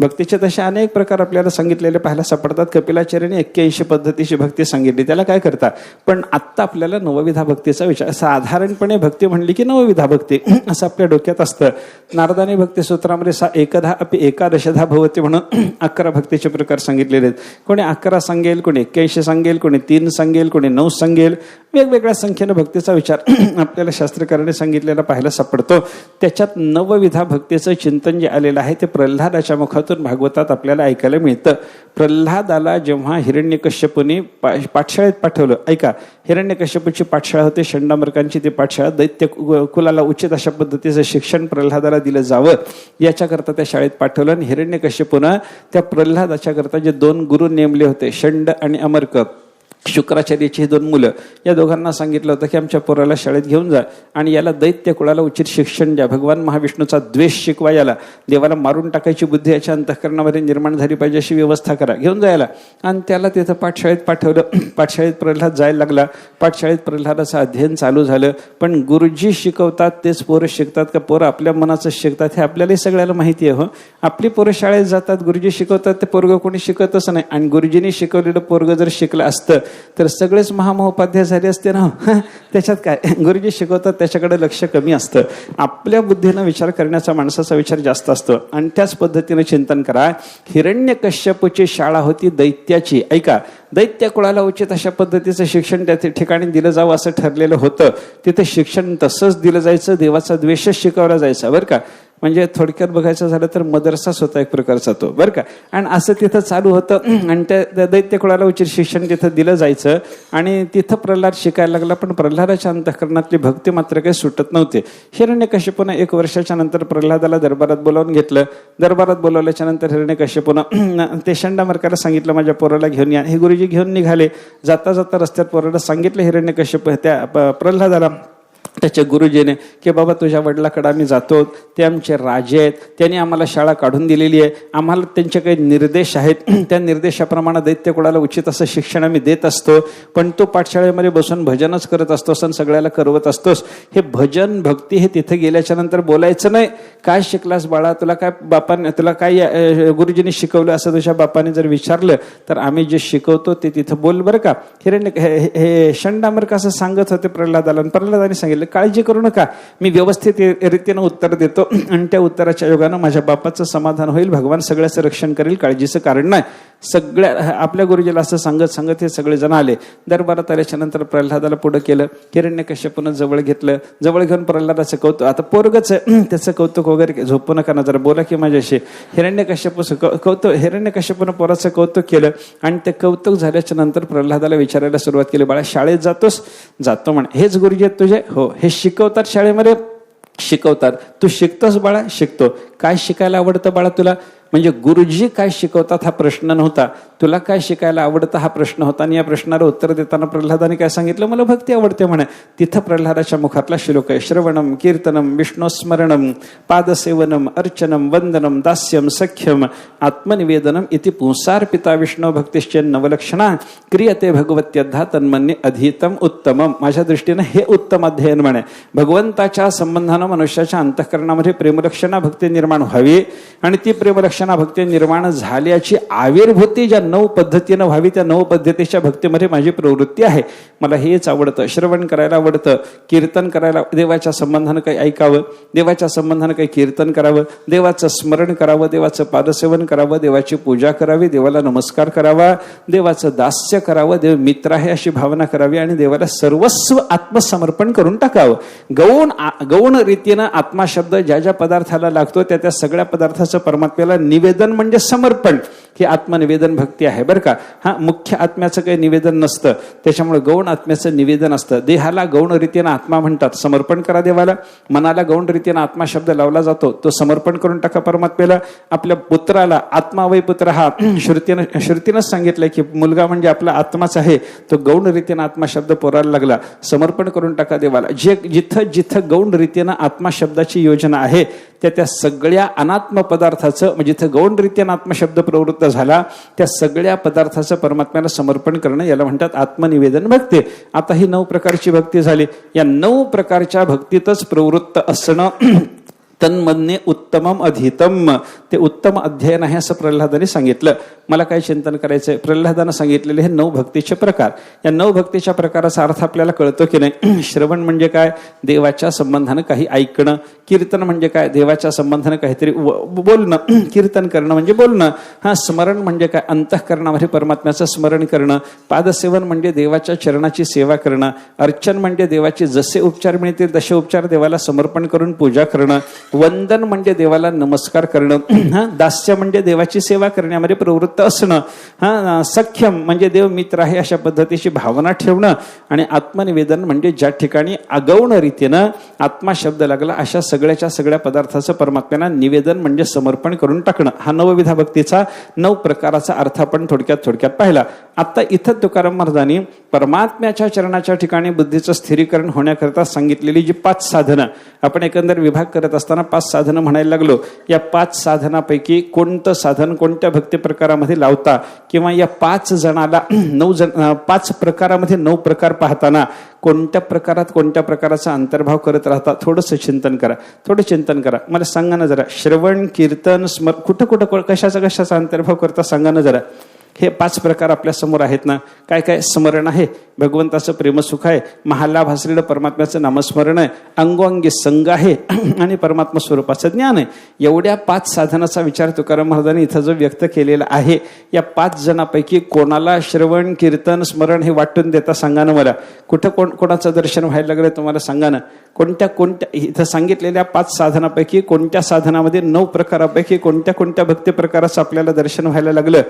भक्तीचे तसे अनेक प्रकार आपल्याला सांगितलेले पाहायला सापडतात. कपिलाचार्यांनी 81 पद्धतीची भक्ती सांगितली, त्याला काय करता. पण आत्ता आपल्याला नवविधा भक्तीचा विचार. साधारणपणे भक्ती म्हणली की नवविधा भक्ती असं आपल्या डोक्यात असतं. नारदाने भक्ती सूत्रामध्ये एकधा अपि एकादशधा भवती म्हणून 11 भक्तीचे प्रकार सांगितलेले आहेत. कोणी 11 सांगेल, कोणी 81 सांगेल, कोणी 3 सांगेल, कोणी 9 सांगेल. वेगवेगळ्या संख्येनं भक्तीचा विचार आपल्याला शास्त्रकारांनी सांगितलेला पाहायला सापडतो. त्याच्यात नवविधा भक्तीचं चिंतन जे आलेलं आहे ते प्रल्हादाच्या मुखातून भागवतात आपल्याला ऐकायला मिळतं. प्रल्हादाला जेव्हा हिरण्यकश्यपूने पाठशाळेत पाठवलं, ऐका, हिरण्यकश्यपूची पाठशाळा होते, षंडामर्कांची ती पाठशाळा. दैत्य कुलाला उचित अशा पद्धतीचं शिक्षण प्रल्हादाला दिलं जावं याच्याकरता त्या शाळेत पाठवलं. आणि हिरण्यकश्यपूनं त्या प्रल्हादाच्या करता जे 2 गुरु नेमले होते, षंड आणि अमर्क, शुक्राचार्याची 2 मुलं, या दोघांना सांगितलं होतं की आमच्या पोराला शाळेत घेऊन जा आणि याला दैत्य कुळाला उचित शिक्षण द्या. भगवान महाविष्णूचा द्वेष शिकवा, याला देवाला मारून टाकायची बुद्धी याच्या अंतःकरणामध्ये निर्माण झाली पाहिजे अशी व्यवस्था करा, घेऊन जायला. आणि त्याला तिथं पाठशाळेत पाठवलं. पाठशाळेत प्रल्हाद जायला लागला. पाठशाळेत प्रल्हादाचं अध्ययन चालू झालं. पण गुरुजी शिकवतात तेच पोरं शिकतात का, पोरं आपल्या मनाचं शिकतात हे आपल्यालाही सगळ्याला माहिती आहे. हो, आपली पोरं शाळेत जातात, गुरुजी शिकवतात, ते पोरगं कोणी शिकतच नाही. आणि गुरुजींनी शिकवलेलं पोरगं जर शिकलं असतं तर सगळेच महामहोपाध्याय झाले असते ना. त्याच्यात काय, गुरुजी शिकवतात त्याच्याकडे लक्ष कमी असतं. आपल्या बुद्धीनं विचार करण्याचा माणसाचा विचार जास्त असतो. आणि त्याच पद्धतीने चिंतन करा. हिरण्यकश्यपूची शाळा होती दैत्याची. ऐका, दैत्य कुळाला उचित अशा पद्धतीचं शिक्षण त्या ठिकाणी दिलं जावं असं ठरलेलं होतं. तिथे शिक्षण तसंच दिलं जायचं, देवाचा द्वेषच शिकवला जायचा बरं का. म्हणजे थोडक्यात बघायचं झालं तर मदरसाच होता एक प्रकारचा तो बरं का. आणि असं तिथं चालू होतं. आणि त्या दैत्य कुळाला उचित शिक्षण तिथं दिलं जायचं. आणि तिथं प्रल्हाद शिकायला लागला. पण प्रल्हादाच्या अंतःकरणातली भक्ती मात्र काही सुटत नव्हते. हिरण्यकश्यपूनं 1 वर्षाच्या नंतर प्रल्हादाला दरबारात बोलावून घेतलं. दरबारात बोलावल्याच्या नंतर हिरण्यकश्यपूनं ते षंडामर्काला सांगितलं माझ्या पोराला घेऊन या. हे गुरुजी घेऊन निघाले. जाता जाता रस्त्यात पोराला सांगितलं हिरण्यकश्यप त्या प्रल्हादाला, त्याच्या गुरुजीने, की बाबा तुझ्या वडिलाकडे आम्ही जातो, ते आमचे राजे आहेत, त्यांनी आम्हाला शाळा काढून दिलेली आहे, आम्हाला त्यांचे काही निर्देश आहेत, त्या निर्देशाप्रमाणे दैत्य कुळाला उचित असं शिक्षण आम्ही देत असतो. पण तो पाठशाळेमध्ये बसून भजनच करत असतोस आणि सगळ्याला करवत असतोस. हे भजन भक्ती हे तिथे गेल्याच्या नंतर बोलायचं नाही. काय शिकलास बाळा, तुला काय बापाने, तुला काय गुरुजींनी शिकवलं असं तुझ्या बापाने जर विचारलं तर आम्ही जे शिकवतो ते तिथं बोल बरं का. हे षंडामर्क असं सांगत होते प्रल्हादाला. आणि प्रल्हादाने सांगितलं काळजी करू नका, मी व्यवस्थित रीतीनं उत्तर देतो आणि त्या उत्तराच्या योगानं माझ्या बापाचं समाधान होईल, भगवान सगळ्याचं रक्षण करेल, काळजीचं कारण नाही. सगळ्या आपल्या गुरुजीला असं सांगत सांगत हे सगळे जण आले. दरबारात आल्याच्या नंतर प्रल्हादाला पुढं केलं. हिरण्यकश्यपूनं जवळ घेतलं. जवळ घेऊन प्रल्हादाचं कौतुक, आता पोरगच त्याचं कौतुक वगैरे झोपू नका ना, जरा बोला की माझ्याशी. हिरण्यकश्यपूनं पोराचं कौतुक केलं. आणि ते कौतुक झाल्याच्या नंतर प्रल्हादाला विचारायला सुरुवात केली, बाळा शाळेत जातोस? जातो म्हणे. हेच गुरुजी आहेत तुझे? हो. हे शिकवतात शाळेमध्ये? शिकवतात. तू शिकतोस बाळा? शिकतो. काय शिकायला आवडतं बाळा तुला? म्हणजे गुरुजी काय शिकवतात हा प्रश्न नव्हता, तुला काय शिकायला आवडतं हा प्रश्न होता. आणि या प्रश्नाला उत्तर देताना प्रल्हादाने काय सांगितलं, मला भक्ती आवडते म्हणे. तिथं प्रल्हादाच्या मुखातला श्लोक आहे, श्रवणम कीर्तनम विष्णुस्मरणम पादसेवनम अर्चनम वंदनम दास्यम सख्यम आत्मनिवेदनम इति पुंसार्पिता विष्णू भक्तिश्चन नवलक्षणा क्रियते भगवत्यद्धा तन्मन्ये अधीतम उत्तमम. माझ्या दृष्टीनं हे उत्तम अध्ययन म्हणे. भगवंताच्या संबंधानं मनुष्याच्या अंतःकरणामध्ये प्रेमलक्षणा भक्ती निर्माण व्हावी. आणि ती प्रेमलक्षणा भक्ती निर्माण झाल्याची आविर्भूती ज्या 9 पद्धतीनं व्हावी, त्या 9 पद्धतीच्या भक्तीमध्ये माझी प्रवृत्ती आहे. मला हेच आवडतं, श्रवण करायला आवडतं, कीर्तन करायला, देवाच्या संबंधानं काही ऐकावं, देवाच्या संबंधानं काही कीर्तन करावं, देवाचं स्मरण करावं, देवाचं पादसेवन करावं, देवाची पूजा करावी, देवाला नमस्कार करावा, देवाचं दास्य करावं, देव मित्र आहे अशी भावना करावी आणि देवाला सर्वस्व आत्मसमर्पण करून टाकावं. गौण रीतीनं आत्मा शब्द ज्या ज्या पदार्थाला लागतो त्या त्या सगळ्या पदार्थाचं परमात्म्याला निवेदन म्हणजे समर्पण, ही आत्मनिवेदन भक्ती आहे बरं का. हा मुख्य आत्म्याचं काही निवेदन नसतं, त्याच्यामुळे गौण आत्म्याचं निवेदन असतं. देहाला गौण रीतीनं आत्मा म्हणतात, समर्पण करा देवाला. मनाला गौण रीतीनं आत्मा शब्द लावला जातो, तो समर्पण करून टाका परमात्म्याला. आपल्या पुत्राला आत्मा वै पुत्र हा श्रुतीनंच सांगितलंय की मुलगा म्हणजे आपला आत्माच आहे. तो गौण रीतीनं आत्मा शब्द पोरायला लागला, समर्पण करून टाका देवाला. जिथं जिथं गौण रीतीनं आत्मा शब्दाची योजना आहे त्या सगळ्या अनात्म पदार्थाचं, म्हणजे जिथं गौण रीतीनं आत्मशब्द प्रवृत्त झाला त्या सगळ्या पदार्थाचं परमात्म्याला समर्पण करणं, याला म्हणतात आत्मनिवेदन भक्ती. आता ही 9 प्रकारची भक्ती झाली. या 9 प्रकारच्या भक्तीतच प्रवृत्त असणं तन्मन्ये उत्तमम अधीतम, ते उत्तम अध्ययन आहे असं प्रल्हादाने सांगितलं. मला काय चिंतन करायचंय? प्रल्हादानं सांगितलेले हे 9 भक्तीचे प्रकार. या 9 भक्तीच्या प्रकाराचा अर्थ आपल्याला कळतो की नाही? श्रवण म्हणजे काय? देवाच्या संबंधानं काही ऐकणं. कीर्तन म्हणजे काय? देवाच्या संबंधानं काहीतरी बोलणं. कीर्तन करणं म्हणजे बोलणं. हा, स्मरण म्हणजे काय? अंतःकरणामध्ये परमात्म्याचं स्मरण करणं. पादसेवन म्हणजे देवाच्या चरणाची सेवा करणं. अर्चन म्हणजे देवाचे जसे उपचार मिळतील तसे उपचार देवाला समर्पण करून पूजा करणं. वंदन म्हणजे देवाला नमस्कार करणं. हा, दास्य म्हणजे देवाची सेवा करण्यामध्ये प्रवृत्त असणं. हा, सख्यम म्हणजे देव मित्र आहे अशा पद्धतीची भावना ठेवणं. आणि आत्मनिवेदन म्हणजे ज्या ठिकाणी अगौण रीतीनं आत्मा शब्द लागला अशा सगळ्याच्या सगळ्या पदार्थाचं परमात्म्याला निवेदन म्हणजे समर्पण करून टाकणं. हा 9 विधा भक्तीचा 9 प्रकाराचा अर्थ आपण थोडक्यात पाहिला. आता इथं तुकाराम महाराजांनी परमात्म्याच्या चरणाच्या ठिकाणी बुद्धीचं स्थिरीकरण होण्याकरता सांगितलेली जी 5 साधनं, आपण एकंदर विभाग करत असताना 5 साधनं म्हणायला लागलो. या 5 साधनापैकी कोणतं साधन कोणत्या भक्ती प्रकारामध्ये लावता, किंवा या 5 जणाला 5 प्रकारामध्ये 9 प्रकार पाहताना कोणत्या प्रकारात कोणत्या प्रकाराचा अंतर्भाव करत राहता, थोडं चिंतन करा. मला सांगा ना जरा, श्रवण कीर्तन कुठं कशाचा अंतर्भाव करता सांगा ना जरा. हे 5 प्रकार आपल्या समोर आहेत ना. काय? स्मरण आहे, भगवंताचं प्रेमसुख आहे, महालाभ असलेलं परमात्म्याचं नामस्मरण आहे, अंगोअंगी संग आहे आणि परमात्मा स्वरूपाचं ज्ञान आहे. एवढ्या 5 साधनाचा विचार तुकाराम महाराजांनी इथं जो व्यक्त केलेला आहे, या 5 जणांपैकी कोणाला श्रवण कीर्तन स्मरण हे वाटून देता सांगा ना मला. कुठं कोणाचं दर्शन व्हायला लागलं तुम्हाला सांगा ना. कोणत्या इथं सांगितलेल्या 5 साधनापैकी कोणत्या साधनामध्ये 9 प्रकारापैकी कोणत्या भक्ती प्रकाराचं आपल्याला दर्शन व्हायला लागलं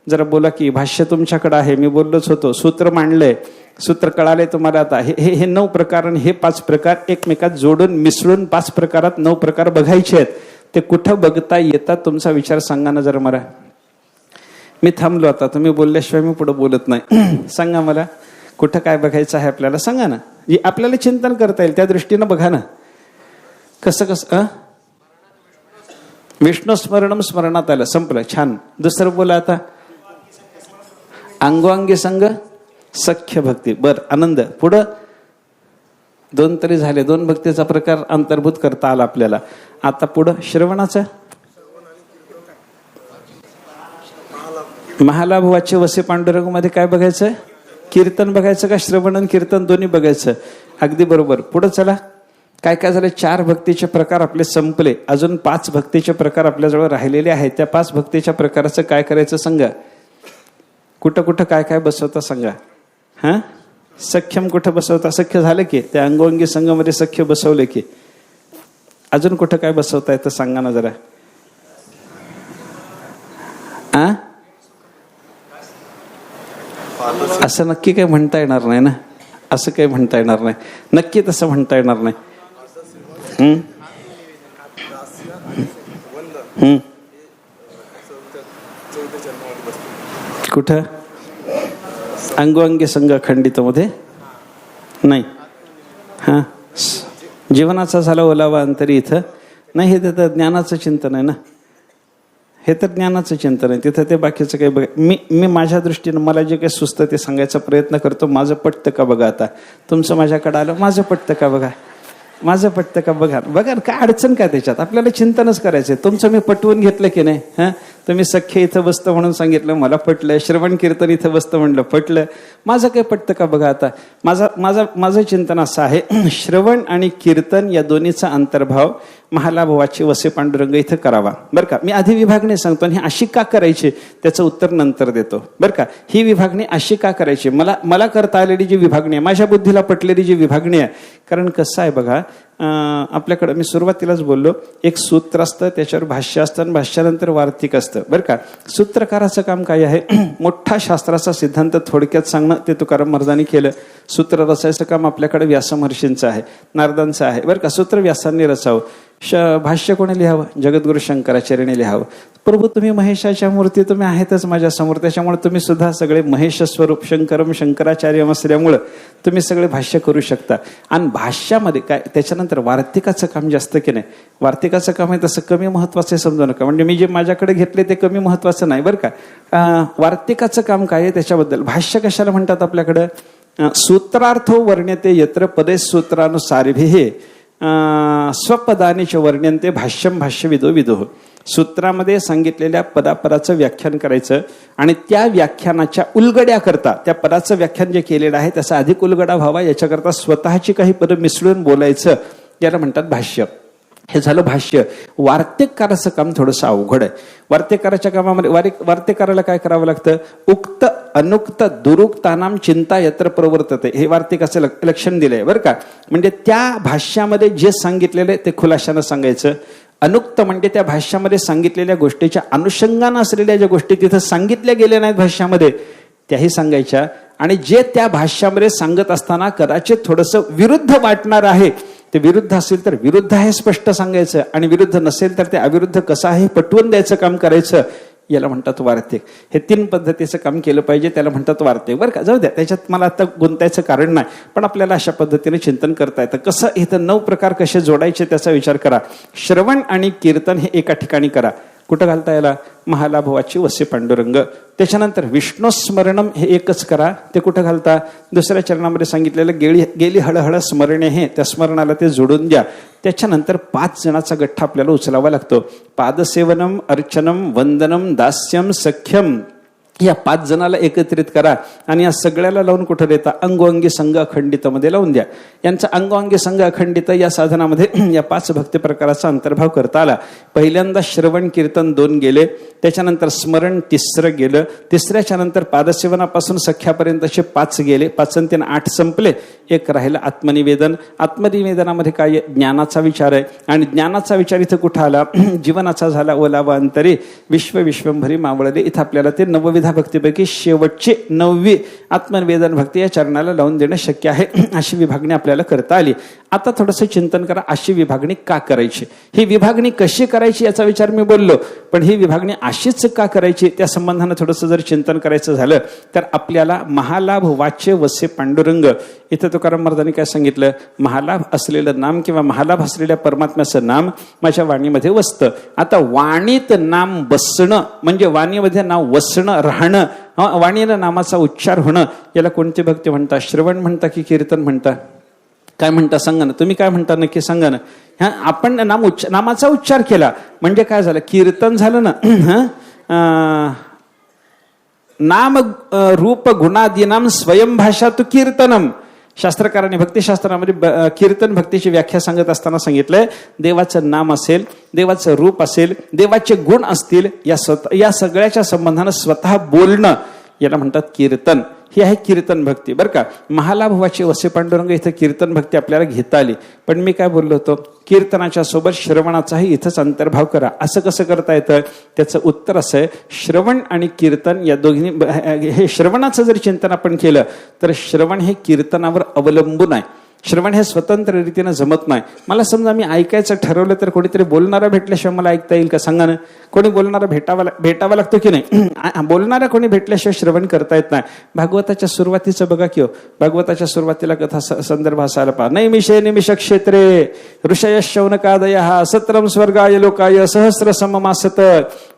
जरा बोला की. भाष्य तुमच्याकडे आहे, मी बोललोच होतो, सूत्र मांडलंय, सूत्र कळाले तुम्हाला. आता हे 9 प्रकार आणि हे 5 प्रकार एकमेकात जोडून मिसळून 5 प्रकारात 9 प्रकार बघायचे आहेत. ते कुठं बघता येतात तुमचा विचार सांगा ना जरा मला. मी थांबलो आता, तुम्ही बोलल्याशिवाय मी पुढे बोलत नाही. सांगा मला कुठं काय बघायचं आहे आपल्याला, सांगा ना. जे आपल्याला चिंतन करता येईल त्या दृष्टीनं बघा ना. कसं विष्णू स्मरणम स्मरणात आलं, संपलं, छान. दुसरं बोला आता. अंगोअंगी संग सख्य भक्ती, बर, आनंद. पुढं 2 तरी झाले, 2 भक्तीचा प्रकार अंतर्भूत करता आला आपल्याला. आता पुढं श्रवणाचं महालाभवाचे वसे पांडुरंग मध्ये काय बघायचं? कीर्तन बघायचं का श्रवण आणि कीर्तन दोन्ही बघायचं? अगदी बरोबर. पुढं चला. काय झालं? 4 भक्तीचे प्रकार आपले संपले. अजून 5 भक्तीचे प्रकार आपल्याजवळ राहिलेले आहेत. त्या 5 भक्तीच्या प्रकाराचं काय करायचं सांगा. कुठं काय बसवता सांगा. हा, सख्यम कुठं बसवता? सख्य झालं की, त्या अंगोअंगी संघामध्ये सख्य बसवले की. अजून कुठं काय बसवता येतं सांगा ना जरा. असं नक्की काही म्हणता येणार नाही ना. असं काही म्हणता येणार नाही, नक्की तसं म्हणता येणार नाही. कुठं? अंगोअंगी संघ खंडित मध्ये नाही. हा, जीवनाचा झाला ओलावा अंतरी इथं नाही. हे तर ज्ञानाचं चिंतन आहे ना. हे तर ज्ञानाचं चिंतन आहे. तिथं ते बाकीचं काही बघा. मी माझ्या दृष्टीनं मला जे काही सुचतं ते सांगायचा प्रयत्न करतो. माझं पटतं का बघा. आता तुमचं माझ्याकडे आलं, माझं पटतं का बघा. माझं पटतं का बघा. काय अडचण काय त्याच्यात? आपल्याला चिंतनच करायचंय. तुमचं मी पटवून घेतलं की नाही. हा, तुम्ही सख्य इथं बसतं म्हणून सांगितलं, मला पटलं. श्रवण कीर्तन इथं बसतं म्हणलं, पटलं. माझं काही पटतं का बघा. आता माझं चिंतन असं आहे, श्रवण आणि कीर्तन या दोन्हीचा अंतर्भाव महालाभवाचे वसे पांडुरंग इथं करावा. बरं का. मी आधी विभागणी सांगतो आणि ही अशी का करायची त्याचं उत्तर नंतर देतो. बरं का. ही विभागणी अशी का करायची, मला करता आलेली जी विभागणी आहे, माझ्या बुद्धीला पटलेली जी विभागणी आहे. कारण कसं आहे बघा, आपल्याकडं मी सुरुवातीलाच बोललो, एक सूत्र असतं, त्याच्यावर भाष्य असतं आणि भाष्यानंतर वार्तिक असतं. बरं का. सूत्रकाराचं काम काय आहे? मोठा शास्त्राचा सिद्धांत थोडक्यात सांगणं, ते तुकाराम महाराजांनी केलं. सूत्र रचायचं काम आपल्याकडे व्यासमहर्षींचं आहे, नारदांचं आहे. बरं का. सूत्र व्यासांनी रचावं, भाष्य कोणी लिहावं? जगद्गुरु शंकराचार्याने लिहावं. प्रभू तुम्ही महेशाच्या मूर्ती तुम्ही आहेतच माझ्या समोर, त्याच्यामुळे तुम्ही सुद्धा सगळे महेश स्वरूप शंकरम शंकराचार्य असल्यामुळं तुम्ही सगळे भाष्य करू शकता. आणि भाष्यामध्ये काय त्याच्यानंतर वार्तिकाचं काम जास्त की नाही. वार्तिकाचं काम आहे तसं कमी महत्वाचं समजू नका. म्हणजे मी जे माझ्याकडे घेतले ते कमी महत्वाचं नाही बरं का. वार्तिकाचं काम काय आहे त्याच्याबद्दल. भाष्य कशाला म्हणतात आपल्याकडं? सूत्रार्थो वर्ण्यते यत्र पदे सूत्रानुसारिभिः स्वपदानिच वर्ण्यन्ते भाष्यम भाष्यविदो विदुः. सूत्रामध्ये सांगितलेल्या पदापराचं व्याख्यान करायचं आणि त्या व्याख्यानाच्या उलगड्या करता, त्या पदाचं व्याख्यान जे केलेलं आहे त्याचा अधिक उलगडा व्हावा याच्याकरता स्वतःची काही पदं मिसळून बोलायचं, याला म्हणतात भाष्य. हे झालं भाष्य. वार्तिककाराचं काम थोडंसं अवघड आहे. वार्तिककाराच्या कामामध्ये वार्तिककाराला काय करावं लागतं? उक्त अनुक्त दुरुक्तानाम चिंता यत्र प्रवर्तते, हे वार्तिकाचं लक्षण दिलंय बरं का. म्हणजे त्या भाष्यामध्ये जे सांगितलेलं आहे ते खुलाशानं सांगायचं. अनुक्त म्हणजे त्या भाष्यामध्ये सांगितलेल्या गोष्टीच्या अनुषंगानं असलेल्या ज्या गोष्टी तिथं सांगितल्या गेल्या नाहीत भाष्यामध्ये त्याही सांगायच्या. आणि जे त्या भाष्यामध्ये सांगत असताना कदाचित थोडंसं विरुद्ध वाटणार आहे, ते विरुद्ध असेल तर विरुद्ध आहे स्पष्ट सांगायचं, आणि विरुद्ध नसेल तर ते अविरुद्ध कसं आहे पटवून द्यायचं काम करायचं. याला म्हणतात वार्तिक. हे 3 पद्धतीचं काम केलं पाहिजे, त्याला म्हणतात वार्तिक बरं का. जाऊ द्या, त्याच्यात मला आता गुंतायचं कारण नाही, पण आपल्याला अशा पद्धतीने चिंतन करता येतं. कसं इथं 9 प्रकार कसे जोडायचे त्याचा विचार करा. श्रवण आणि कीर्तन हे एका ठिकाणी करा. कुठं घालता याला? महालाभवाची वसे पांडुरंग. त्याच्यानंतर विष्णू स्मरणम हे एकच करा, ते कुठं घालता? दुसऱ्या चरणामध्ये सांगितलेलं गेली हळहळ स्मरणे, हे त्या स्मरणाला ते जोडून द्या. त्याच्यानंतर 5 जणाचा गठ्ठा आपल्याला उचलावा लागतो. पादसेवनम, अर्चनम, वंदनम, दास्यम, सख्यम, या 5 जणाला एकत्रित करा आणि या सगळ्याला लावून कुठं देता? अंगोअंगी संघ अखंडित मध्ये लावून द्या. यांचा अंगोअंगी संघ अखंडित या साधनामध्ये या 5 भक्ती प्रकाराचा अंतर्भाव करता आला. पहिल्यांदा श्रवण कीर्तन 2 गेले, त्याच्यानंतर स्मरण 3रं गेलं, 3ऱ्याच्या नंतर पादसेवनापासून सख्यापर्यंतचे 5 गेले, 5 आणि 3 8 संपले. एक राहिलं आत्मनिवेदन. आत्मनिवेदनामध्ये काय? ज्ञानाचा विचार आहे, आणि ज्ञानाचा विचार इथं कुठं आला? जीवनाचा झाला ओलावा अंतरी विश्वभरी मावळले. इथं आपल्याला ते 9 भक्तीपैकी शेवटची 9वी आत्मनिवेदन भक्ती या चरणाला लावून देणं शक्य आहे. अशी विभागणी आपल्याला करता आली. आता थोडंसं चिंतन करा, अशी विभागणी का करायची, ही विभागणी कशी करायची याचा विचार मी बोललो, पण ही विभागणी अशीच का करायची त्या संबंधानं थोडंसं जर चिंतन करायचं झालं तर आपल्याला महालाभ वाच्य वसे पांडुरंग, इथं तुकाराम महाराजांनी काय सांगितलं? महालाभ असलेलं नाम किंवा महालाभ असलेल्या परमात्म्याचं नाम माझ्या वाणीमध्ये वसतं. आता वाणीत नाम बसणं म्हणजे वाणीमध्ये नाव वसणं, राहणं, वाणीनं नामाचा उच्चार होणं, याला कोणती भक्ती म्हणता? श्रवण म्हणता की कीर्तन म्हणता? काय म्हणता सांगा ना, तुम्ही काय म्हणता नक्की सांगा ना. आपण नामाचा उच्चार केला म्हणजे काय झालं? कीर्तन झालं ना. नाम रूप गुणादीनाम स्वयं भाषा तू कीर्तनम. शास्त्रकारांनी भक्तिशास्त्रामध्ये कीर्तन भक्तीची व्याख्या सांगत असताना सांगितलंय, देवाचं नाम असेल, देवाचं रूप असेल, देवाचे गुण असतील, या सगळ्याच्या संबंधानं स्वतः बोलणं याला म्हणतात कीर्तन. ही आहे कीर्तन भक्ती बरं का. महालाभवाचे वसे पांडुरंग इथं कीर्तन भक्ती आपल्याला घेता आली, पण मी काय बोललो होतो? कीर्तनाच्या सोबत श्रवणाचाही इथंच अंतर्भाव करा. असं कसं करता येतं? त्याचं उत्तर असं आहे, श्रवण आणि कीर्तन या दोन्ही, हे श्रवणाचं जर चिंतन आपण केलं तर श्रवण हे कीर्तनावर अवलंबून आहे. श्रवण हे स्वतंत्र रीतीनं जमत नाही. मला समजा मी ऐकायचं ठरवलं तर कोणीतरी बोलणारा भेटल्याशिवाय मला ऐकता येईल का? सांगा ना. कोणी बोलणारा भेटावा लागतो की नाही? बोलणारा कोणी भेटल्याशिवाय श्रवण करता येत नाही. भागवताच्या सुरुवातीचं बघा की हो, भागवताच्या सुरुवातीला कथा संदर्भ असायला पहा. नैमिषे निमिष क्षेत्रे ऋषय शौनकादय सत्रम स्वर्गाय लोकाय सहस्र सममासत.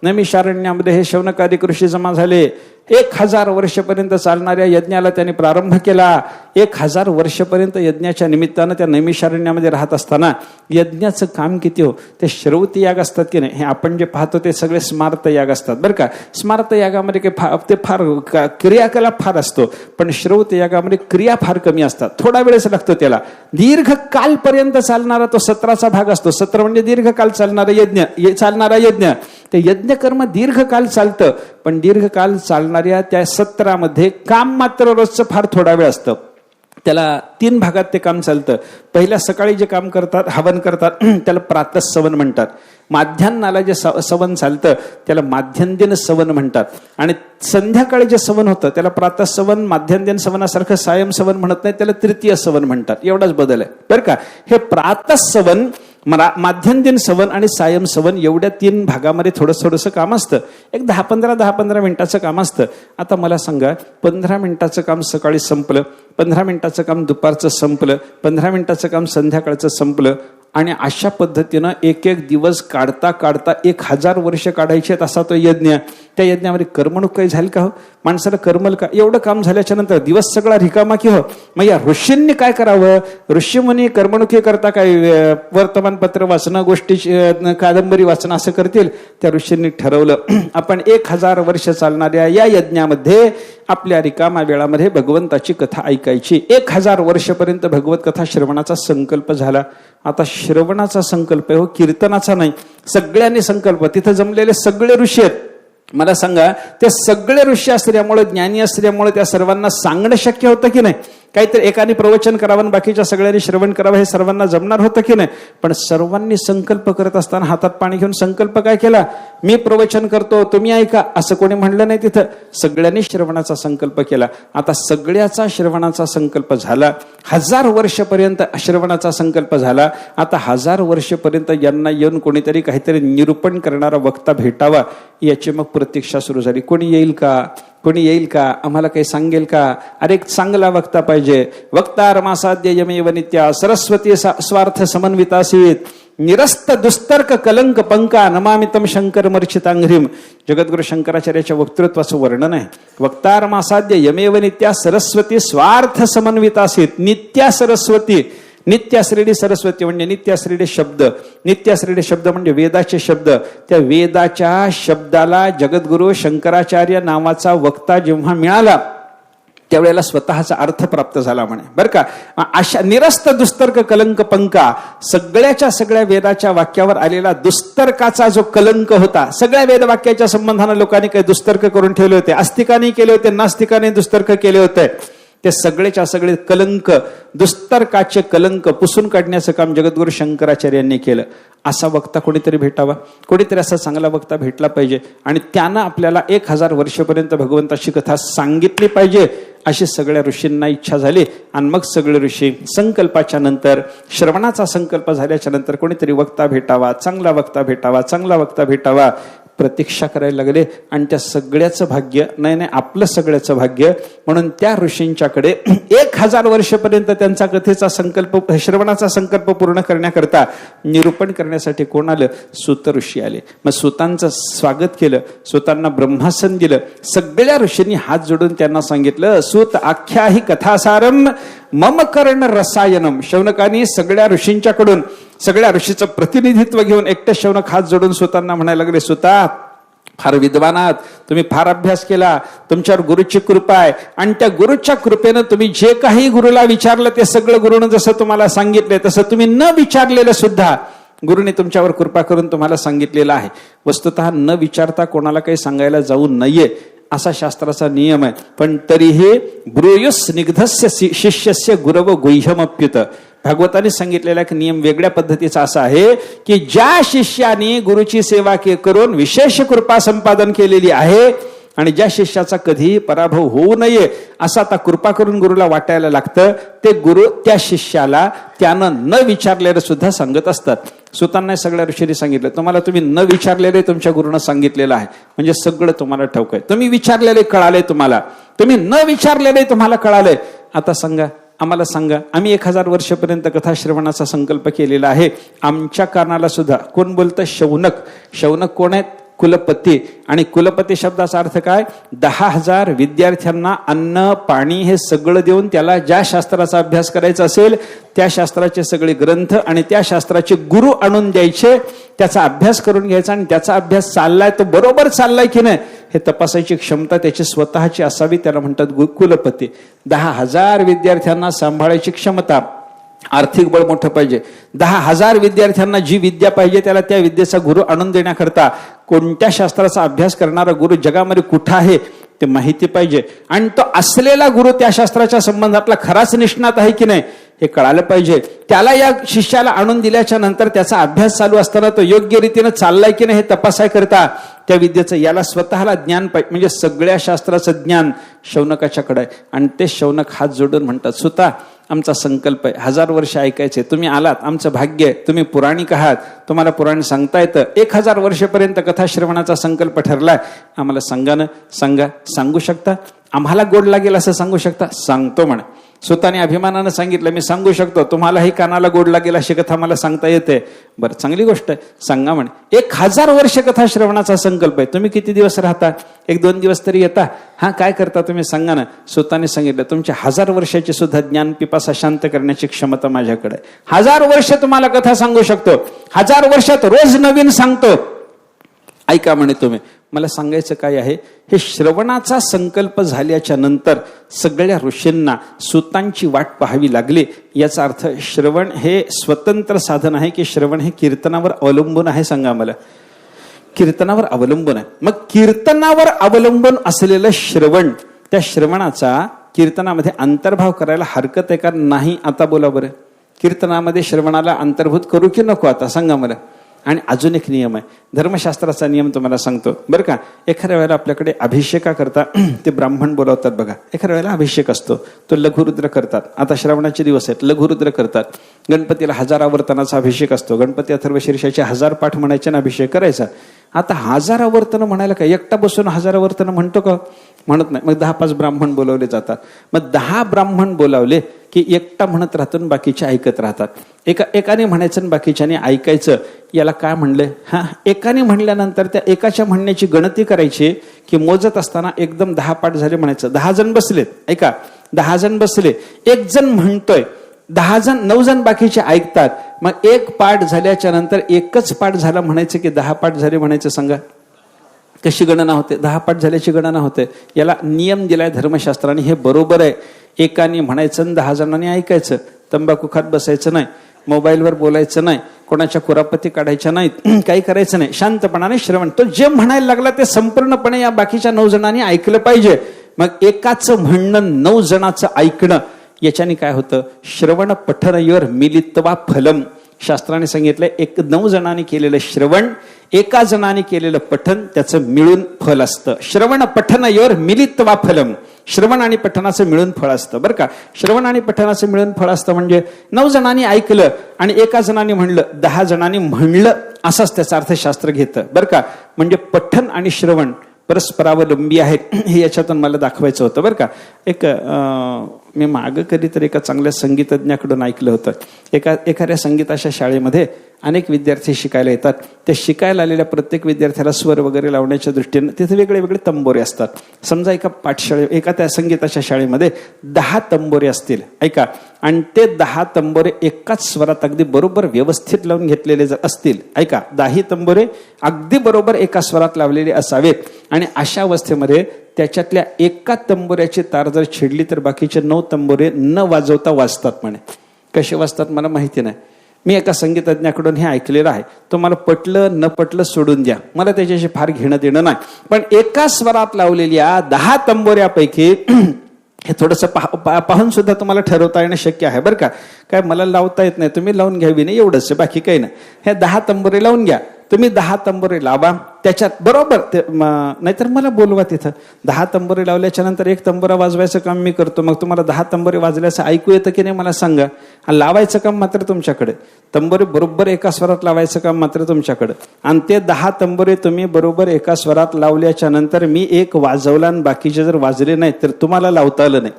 नैमिषारण्यामध्ये हे शौनकादिक ऋषी जमा झाले. 1000 वर्षपर्यंत चालणाऱ्या यज्ञाला त्यांनी प्रारंभ केला. 1000 वर्षपर्यंत यज्ञाच्या निमित्तानं त्या नैमिषारण्यामध्ये राहत असताना यज्ञाचं काम किती हो? ते श्रौत याग असतात की नाही, हे आपण जे पाहतो ते सगळे स्मार्त याग असतात बरं का. स्मार्त यागामध्ये ते फार क्रियाकलाप फार असतो, पण श्रौत यागामध्ये क्रिया फार कमी असतात. थोडा वेळच लागतो त्याला. दीर्घ कालपर्यंत चालणारा तो 17चा भाग असतो. 17 म्हणजे दीर्घकाल चालणारा यज्ञ. ते यज्ञकर्म दीर्घकाल चालतं, पण दीर्घकाल चालणाऱ्या त्या 17मध्ये काम मात्र रोजचं फार थोडा वेळ असतं. त्याला 3 भागात ते काम चालतं. पहिल्या सकाळी जे काम करतात, हवन करतात, त्याला प्रातःसवन म्हणतात. माध्यान्नाला जे सवन चालतं त्याला माध्यान्दिन सवन म्हणतात. आणि संध्याकाळी जे सवन होतं त्याला प्रातःसवन, माध्यान्दिन सवनासारखं सायम सवन म्हणत नाही, त्याला तृतीय सवन म्हणतात. एवढाच बदल आहे बरं का. हे प्रातःसवन, माध्यान्दिन सवन आणि सायम सवन एवढ्या 3 भागामध्ये थोडंसं काम असतं. एक 10-15 मिनिटाचं काम असतं. आता मला सांगा, 15 मिनिटाचं काम सकाळी संपलं, 15 मिनिटाचं काम दुपारचं संपलं, 15 मिनिटाचं काम संध्याकाळचं संपलं, आणि अशा पद्धतीनं एक दिवस काढता 1000 वर्ष काढायचे असा तो यज्ञ. त्या यज्ञामध्ये करमणूक काही झाली का हो? माणसाला करमल का? एवढं काम झाल्याच्या नंतर दिवस सगळा रिकामा की हो? मग या ऋषींनी काय करावं? ऋषीमुनी करमणुकी करता काय वर्तमानपत्र वाचणं, गोष्टी कादंबरी वाचणं असं करतील? त्या ऋषींनी ठरवलं आपण 1000 वर्ष चालणाऱ्या या यज्ञामध्ये आपल्या रिकामा वेळामध्ये भगवंताची कथा ऐकायची. 1000 वर्षपर्यंत भगवत कथा श्रवणाचा संकल्प झाला. आता श्रवणाचा संकल्प आहे हो, कीर्तनाचा नाही. सगळ्यांनी संकल्प, तिथं जमलेले सगळे ऋषी आहेत. मला सांगा, ते सगळे ऋषी असल्यामुळे, ज्ञानी असल्यामुळे त्या सर्वांना सांगणं शक्य होतं की नाही? काहीतरी एकाने प्रवचन करावं, बाकीच्या सगळ्यांनी श्रवण करावं, हे सर्वांना जमणार होतं की नाही? पण सर्वांनी संकल्प करत असताना हातात पाणी घेऊन संकल्प काय केला? मी प्रवचन करतो, तुम्ही ऐका, असं कोणी म्हणलं नाही. तिथं सगळ्यांनी श्रवणाचा संकल्प केला. आता सगळ्याचा श्रवणाचा संकल्प झाला. 1000 वर्षपर्यंत श्रवणाचा संकल्प झाला. आता 1000 वर्षपर्यंत यांना येऊन कोणीतरी काहीतरी निरूपण करणारा वक्ता भेटावा, याची मग प्रतीक्षा सुरू झाली. कोणी येईल का? कोणी येईल का? आम्हाला काही सांगेल का? अरे एक चांगला वक्ता पाहिजे. वक्ता रमासाद्य यमेव नित्या सरस्वती स्वार्थ समन्वितासीत निरस्त दुस्तर्क कलंक पंका नमामितम शंकर मर्चितांघ्रिम. जगद्गुरु शंकराचार्याच्या वक्तृत्वाचं वर्णन आहे. वक्ता रमासाद्य यमेव नित्या सरस्वती स्वार्थ समन्वितासीत. नित्या सरस्वती, नित्याश्रेणी सरस्वती म्हणजे नित्याश्रेणी शब्द. नित्याश्रेणी शब्द म्हणजे वेदाचे शब्द. त्या वेदाच्या शब्दाला जगद्गुरु शंकराचार्य नावाचा वक्ता जेव्हा मिळाला, त्यावेळेला स्वतःचा अर्थ प्राप्त झाला म्हणे, बरं का. अशा निरस्त दुस्तर्क कलंक पंका, सगळ्याच्या सगळ्या वेदाच्या वाक्यावर आलेला दुस्तर्काचा जो कलंक होता, सगळ्या वेद वाक्याच्या संबंधाने लोकांनी काही दुस्तर्क करून ठेवले होते. आस्तिकांनी केले होते, नास्तिकांनी दुस्तर्क केले होते. ते सगळेच्या सगळे कलंक, दुस्तर्काचे कलंक पुसून काढण्याचं काम जगद्गुरु शंकराचार्यांनी केलं. असा वक्ता कोणीतरी भेटावा, कोणीतरी असा चांगला वक्ता भेटला पाहिजे, आणि त्यानं आपल्याला 1000 वर्षपर्यंत भगवंताची कथा सांगितली पाहिजे, अशी सगळ्या ऋषींना इच्छा झाली. आणि मग सगळे ऋषी संकल्पाच्या नंतर, श्रवणाचा संकल्प झाल्याच्या नंतर कोणीतरी वक्ता भेटावा, चांगला वक्ता भेटावा, चांगला वक्ता भेटावा, प्रतीक्षा करायला लागले. आणि त्या सगळ्याचं भाग्य, नाही आपलं सगळ्याचं भाग्य म्हणून त्या ऋषींच्याकडे 1000 वर्षपर्यंत त्यांचा कथेचा संकल्प, श्रवणाचा संकल्प पूर्ण करण्याकरता निरूपण करण्यासाठी कोण आलं? सूत ऋषी आले. मग सूतांचं स्वागत केलं, सूतांना ब्रह्मासन दिलं. सगळ्या ऋषींनी हात जोडून त्यांना सांगितलं, सूत आख्या ही कथासारम मम कर्ण रसायनम. शौनकानी सगळ्या ऋषींच्याकडून, सगळ्या ऋषीचं प्रतिनिधित्व घेऊन एकटे शौनक हात जोडून सूतांना म्हणायला लागले, सूता फार विद्वान आहात, तुम्ही फार अभ्यास केला, तुमच्यावर गुरुची कृपा आहे, आणि त्या गुरुच्या कृपेनं तुम्ही जे काही गुरुला विचारलं ते सगळं गुरुनं जसं तुम्हाला सांगितलंय तसं तुम्ही न विचारलेलं सुद्धा गुरुने तुमच्यावर कृपा करून तुम्हाला सांगितलेलं आहे. वस्तुतः न विचारता कोणाला काही सांगायला जाऊ नये, असा शास्त्राचा नियम आहे. पण तरीही ब्रूयुस निग्धस्य शिष्यस्य गुरव गुह्यमप्युत. भागवताने सांगितलेला एक नियम वेगळ्या पद्धतीचा असा आहे की ज्या शिष्याने गुरुची सेवा करून विशेष कृपा संपादन केलेली आहे, आणि ज्या शिष्याचा कधीही पराभव होऊ नये असं आता कृपा करून गुरुला वाटायला लागतं, ते गुरु त्या शिष्याला त्यानं न विचारलेलं सुद्धा सांगत असतात. सुतांना सगळ्या ऋषींनी सांगितलं, तुम्ही न विचारलेले तुमच्या गुरुनं सांगितलेलं आहे, म्हणजे सगळं तुम्हाला ठाऊक आहे. तुम्ही विचारलेले कळाले तुम्हाला, तुम्ही न विचारलेले तुम्हाला कळाले. आता सांगा, आम्हाला सांगा, आम्ही 1000 वर्षपर्यंत कथा श्रवणाचा संकल्प केलेला आहे. आमच्या कारणाला सुद्धा कोण बोलतं? शौनक. शौनक कोण आहेत? कुलपती. आणि कुलपती शब्दाचा अर्थ काय? 10,000 विद्यार्थ्यांना अन्न पाणी हे सगळं देऊन त्याला ज्या शास्त्राचा अभ्यास करायचा असेल त्या शास्त्राचे सगळे ग्रंथ आणि त्या शास्त्राचे गुरु आणून द्यायचे, त्याचा अभ्यास करून घ्यायचा, आणि त्याचा अभ्यास चाललाय तो बरोबर चाललाय की नाही हे तपासायची क्षमता त्याची स्वतःची असावी, त्याला म्हणतात कुलपती. 10,000 विद्यार्थ्यांना सांभाळायची क्षमता, आर्थिक बळ मोठं पाहिजे. 10,000 विद्यार्थ्यांना जी विद्या पाहिजे त्याला त्या विद्येचा गुरु आणून देण्याकरता कोणत्या शास्त्राचा अभ्यास करणारा गुरु जगामध्ये कुठं आहे ते माहिती पाहिजे, आणि तो असलेला गुरु त्या शास्त्राच्या संबंधातला खराच निष्णात आहे की नाही हे कळालं पाहिजे. त्याला या शिष्याला आणून दिल्याच्या नंतर त्याचा अभ्यास चालू असताना तो योग्य रीतीने चाललाय की नाही हे तपासाय करता त्या विद्येचं याला स्वतःला ज्ञान पाहिजे. म्हणजे सगळ्या शास्त्राचं ज्ञान शौनकाच्याकडे आहे. आणि ते शौनक हात जोडून म्हणतात, सुता आमचा संकल्प आहे, 1000 वर्ष ऐकायचे, तुम्ही आलात, आमचं भाग्य आहे, तुम्ही पुराणिक आहात, तुम्हाला पुराण सांगता येतं, 1000 वर्षपर्यंत कथा श्रवणाचा संकल्प ठरलाय, आम्हाला सांगा ना, सांगू शकता, आम्हाला गोड लागेल असं सांगू शकता? सांगतो म्हणा. सुताने अभिमानानं सांगितलं, मी सांगू शकतो, तुम्हालाही कानाला गोड लागेल अशी कथा मला सांगता येते. बरं, चांगली गोष्ट आहे, सांगा म्हणे. 1000 वर्ष कथा श्रवणाचा संकल्प आहे. तुम्ही किती दिवस राहता? 1-2 दिवस तरी येता. हा, काय करता तुम्ही सांगा ना. सुताने सांगितलं, तुमच्या 1000 वर्षाची सुद्धा ज्ञान पिपासा शांत करण्याची क्षमता माझ्याकडे आहे. 1000 वर्ष तुम्हाला कथा सांगू शकतो. 1000 वर्षात रोज नवीन सांगतो. ऐका म्हणे तुम्ही. मला सांगायचं काय आहे, हे श्रवणाचा संकल्प झाल्याच्या नंतर सगळ्या ऋषींना सुतांची वाट पाहावी लागली. याचा अर्थ श्रवण हे स्वतंत्र साधन आहे की श्रवण हे कीर्तनावर अवलंबून आहे? सांगा मला. कीर्तनावर अवलंबून आहे. मग कीर्तनावर अवलंबून असलेलं श्रवण, त्या श्रवणाचा कीर्तनामध्ये अंतर्भाव करायला हरकत आहे का नाही? आता बोला बरं. कीर्तनामध्ये श्रवणाला अंतर्भूत करू की नको? आता सांगा मला. आणि अजून एक नियम आहे, धर्मशास्त्राचा नियम तुम्हाला सांगतो बरं का. एखाद्या वेळेला आपल्याकडे अभिषेका करता ते ब्राह्मण बोलावतात बघा. एखाद्या वेळेला अभिषेक असतो, तो लघुरुद्र करतात. आता श्रावणाचे दिवस आहेत, लघुरुद्र करतात. गणपतीला 1000 आवर्तनाचा अभिषेक असतो. गणपती अथर्वशीर्षाचे 1000 पाठ म्हणायचे आणि अभिषेक करायचा. आता 1000 आवर्तन म्हणायला काय, एकटा बसून 1000 आवर्तन म्हणतो का? म्हणत नाही. मग 10-5 ब्राह्मण बोलावले जातात. मग 10 ब्राह्मण बोलावले की एकटा म्हणत राहतो आणि बाकीचे ऐकत राहतात. एकाने म्हणायचं आणि बाकीच्याने ऐकायचं. याला काय म्हणले? हा, एकाने म्हणल्यानंतर त्या एकाच्या म्हणण्याची गणती करायची की मोजत असताना एकदम 10 पाठ झाले म्हणायचं. 10 जण बसलेत, ऐका, 10 जण बसले, एक जण म्हणतोय, 9 जण बाकीचे ऐकतात. मग 1 पाठ झाल्याच्या नंतर एकच पाठ झाला म्हणायचं की 10 पाठ झाले म्हणायचं? सांगा, कशी गणना होते? 10 पाठ झाल्याची गणना होते. याला नियम दिलाय धर्मशास्त्राने. हे बरोबर आहे. एकाने म्हणायचं आणि 10 जणांनी ऐकायचं. तंबाखू खात बसायचं नाही, मोबाईलवर बोलायचं नाही, कोणाच्या कुरापती काढायच्या नाहीत, काही करायचं नाही. शांतपणाने श्रवण. तो जे म्हणायला लागला ते संपूर्णपणे या बाकीच्या 9 जणांनी ऐकलं पाहिजे. मग एकाचं म्हणणं 9 जणांचं ऐकणं, याच्याने काय होतं? श्रवण पठनयोर मिलित्वा फलम. शास्त्राने सांगितलंय, 9 जणांनी केलेलं श्रवण, 1 जणांनी केलेलं पठन, त्याचं मिळून फल असतं. श्रवण पठनयोर मिलित्वा फलम. श्रवण आणि पठनाचं मिळून फळ असतं बरं का. श्रवण आणि पठनाचं मिळून फळ असतं म्हणजे 9 जणांनी ऐकलं आणि 1 जणांनी म्हणलं, 10 जणांनी म्हणलं, असाच त्याचा अर्थ शास्त्र घेतं बरं का. म्हणजे पठन आणि श्रवण परस्परावलंबी आहेत, हे याच्यातून मला दाखवायचं होतं बरं का. मी मागं कधीतरी एका चांगल्या संगीतज्ञाकडून ऐकलं होतं. एखाद्या संगीताच्या शाळेमध्ये अनेक विद्यार्थी शिकायला येतात. ते शिकायला आलेल्या प्रत्येक विद्यार्थ्याला स्वर वगैरे लावण्याच्या दृष्टीने तिथे वेगळे वेगळे तंबोरे असतात. समजा एका त्या संगीताच्या शाळेमध्ये 10 तंबोरे असतील, ऐका, आणि ते 10 तंबोरे एकाच स्वरात अगदी बरोबर व्यवस्थित लावून घेतलेले जर असतील, ऐका, 10 तंबोरे अगदी बरोबर एका स्वरात लावलेले असावेत. आणि अशा अवस्थेमध्ये त्याच्यातल्या 1 तंबोऱ्याची तार जर छेडली तर बाकीचे 9 तंबोरे न वाजवता वाजतात म्हणे. कसे वाजतात मला माहिती नाही. मी एका संगीतज्ञाकडून हे ऐकलेलं आहे. तुम्हाला पटलं न पटलं सोडून द्या, मला त्याच्याशी फार घेणं देणं नाही. पण एका स्वरात लावलेल्या 10 तंबोऱ्यापैकी हे थोडंसं पाहून सुद्धा तुम्हाला ठरवता येणं शक्य आहे बरं का. काय मला लावता येत नाही, तुम्ही लावून घ्यावी नाही, एवढंच, बाकी काही नाही. हे 10 तंबोरे लावून घ्या. तुम्ही 10 तंबोरे लावा, त्याच्यात बरोबर ते, नाहीतर मला बोलवा तिथं. 10 तंबोरे लावल्याच्या नंतर 1 तंबोरा वाजवायचं काम मी करतो. मग तुम्हाला 10 तंबोरे वाजल्याचं ऐकू येतं की नाही मला सांगा. आणि लावायचं काम मात्र तुमच्याकडे. तंबोरे बरोबर एका स्वरात लावायचं काम मात्र तुमच्याकडे. आणि ते 10 तंबोरे तुम्ही बरोबर एका स्वरात लावल्याच्या नंतर मी 1 वाजवला आणि बाकीचे जर वाजले नाही तर तुम्हाला लावता आलं नाही.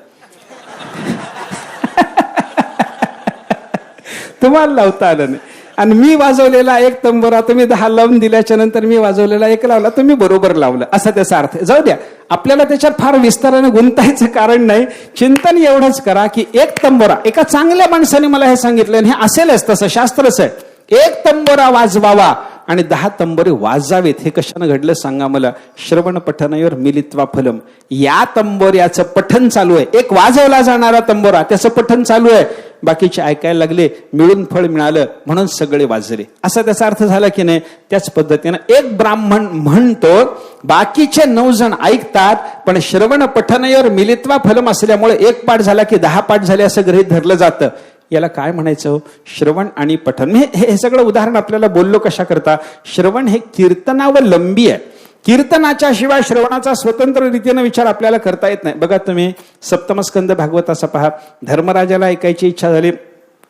तुम्हाला लावता आलं नाही. आणि मी वाजवलेला 1 तंबोरा तुम्ही 10 लावून दिल्याच्या नंतर मी वाजवलेला 1 लावला, तुम्ही बरोबर लावलं, असा त्याचा अर्थ. जाऊ द्या, आपल्याला त्याच्यात फार विस्ताराने गुंतायचं कारण नाही. चिंतन एवढंच करा की 1 तंबोरा, एका चांगल्या माणसाने मला हे सांगितलं, हे असेलच तसं शास्त्रच आहे. 1 तंबोरा वाजवावा आणि 10 तंबोरे वाजावेत. हे कशानं घडलं सांगा मला? श्रवण पठनयोर मिलित्वा फलम. या तंबोऱ्याचं पठन चालू आहे. 1 वाजवला जाणारा तंबोरा, त्याचं पठन चालू आहे, बाकीचे ऐकायला लागले, मिळून फळ मिळालं, म्हणून सगळे वाजले, असा त्याचा अर्थ झाला की नाही? त्याच पद्धतीनं 1 ब्राह्मण म्हणतो, बाकीचे 9 जण ऐकतात, पण श्रवण पठनयोर मिलित्वा फलम असल्यामुळे 1 पाठ झाला की 10 पाठ झाले असं गृहीत धरलं जातं. याला काय म्हणायचं? श्रवण आणि पठन. हे सगळं उदाहरण आपल्याला बोललो कशा करता? श्रवण हे कीर्तनावलंबी आहे. कीर्तनाच्या शिवाय श्रवणाचा स्वतंत्र रीतीने विचार आपल्याला करता येत नाही. बघा तुम्ही सप्तमस्कंद भागवताचा पहा. धर्मराजाला ऐकायची इच्छा झाली,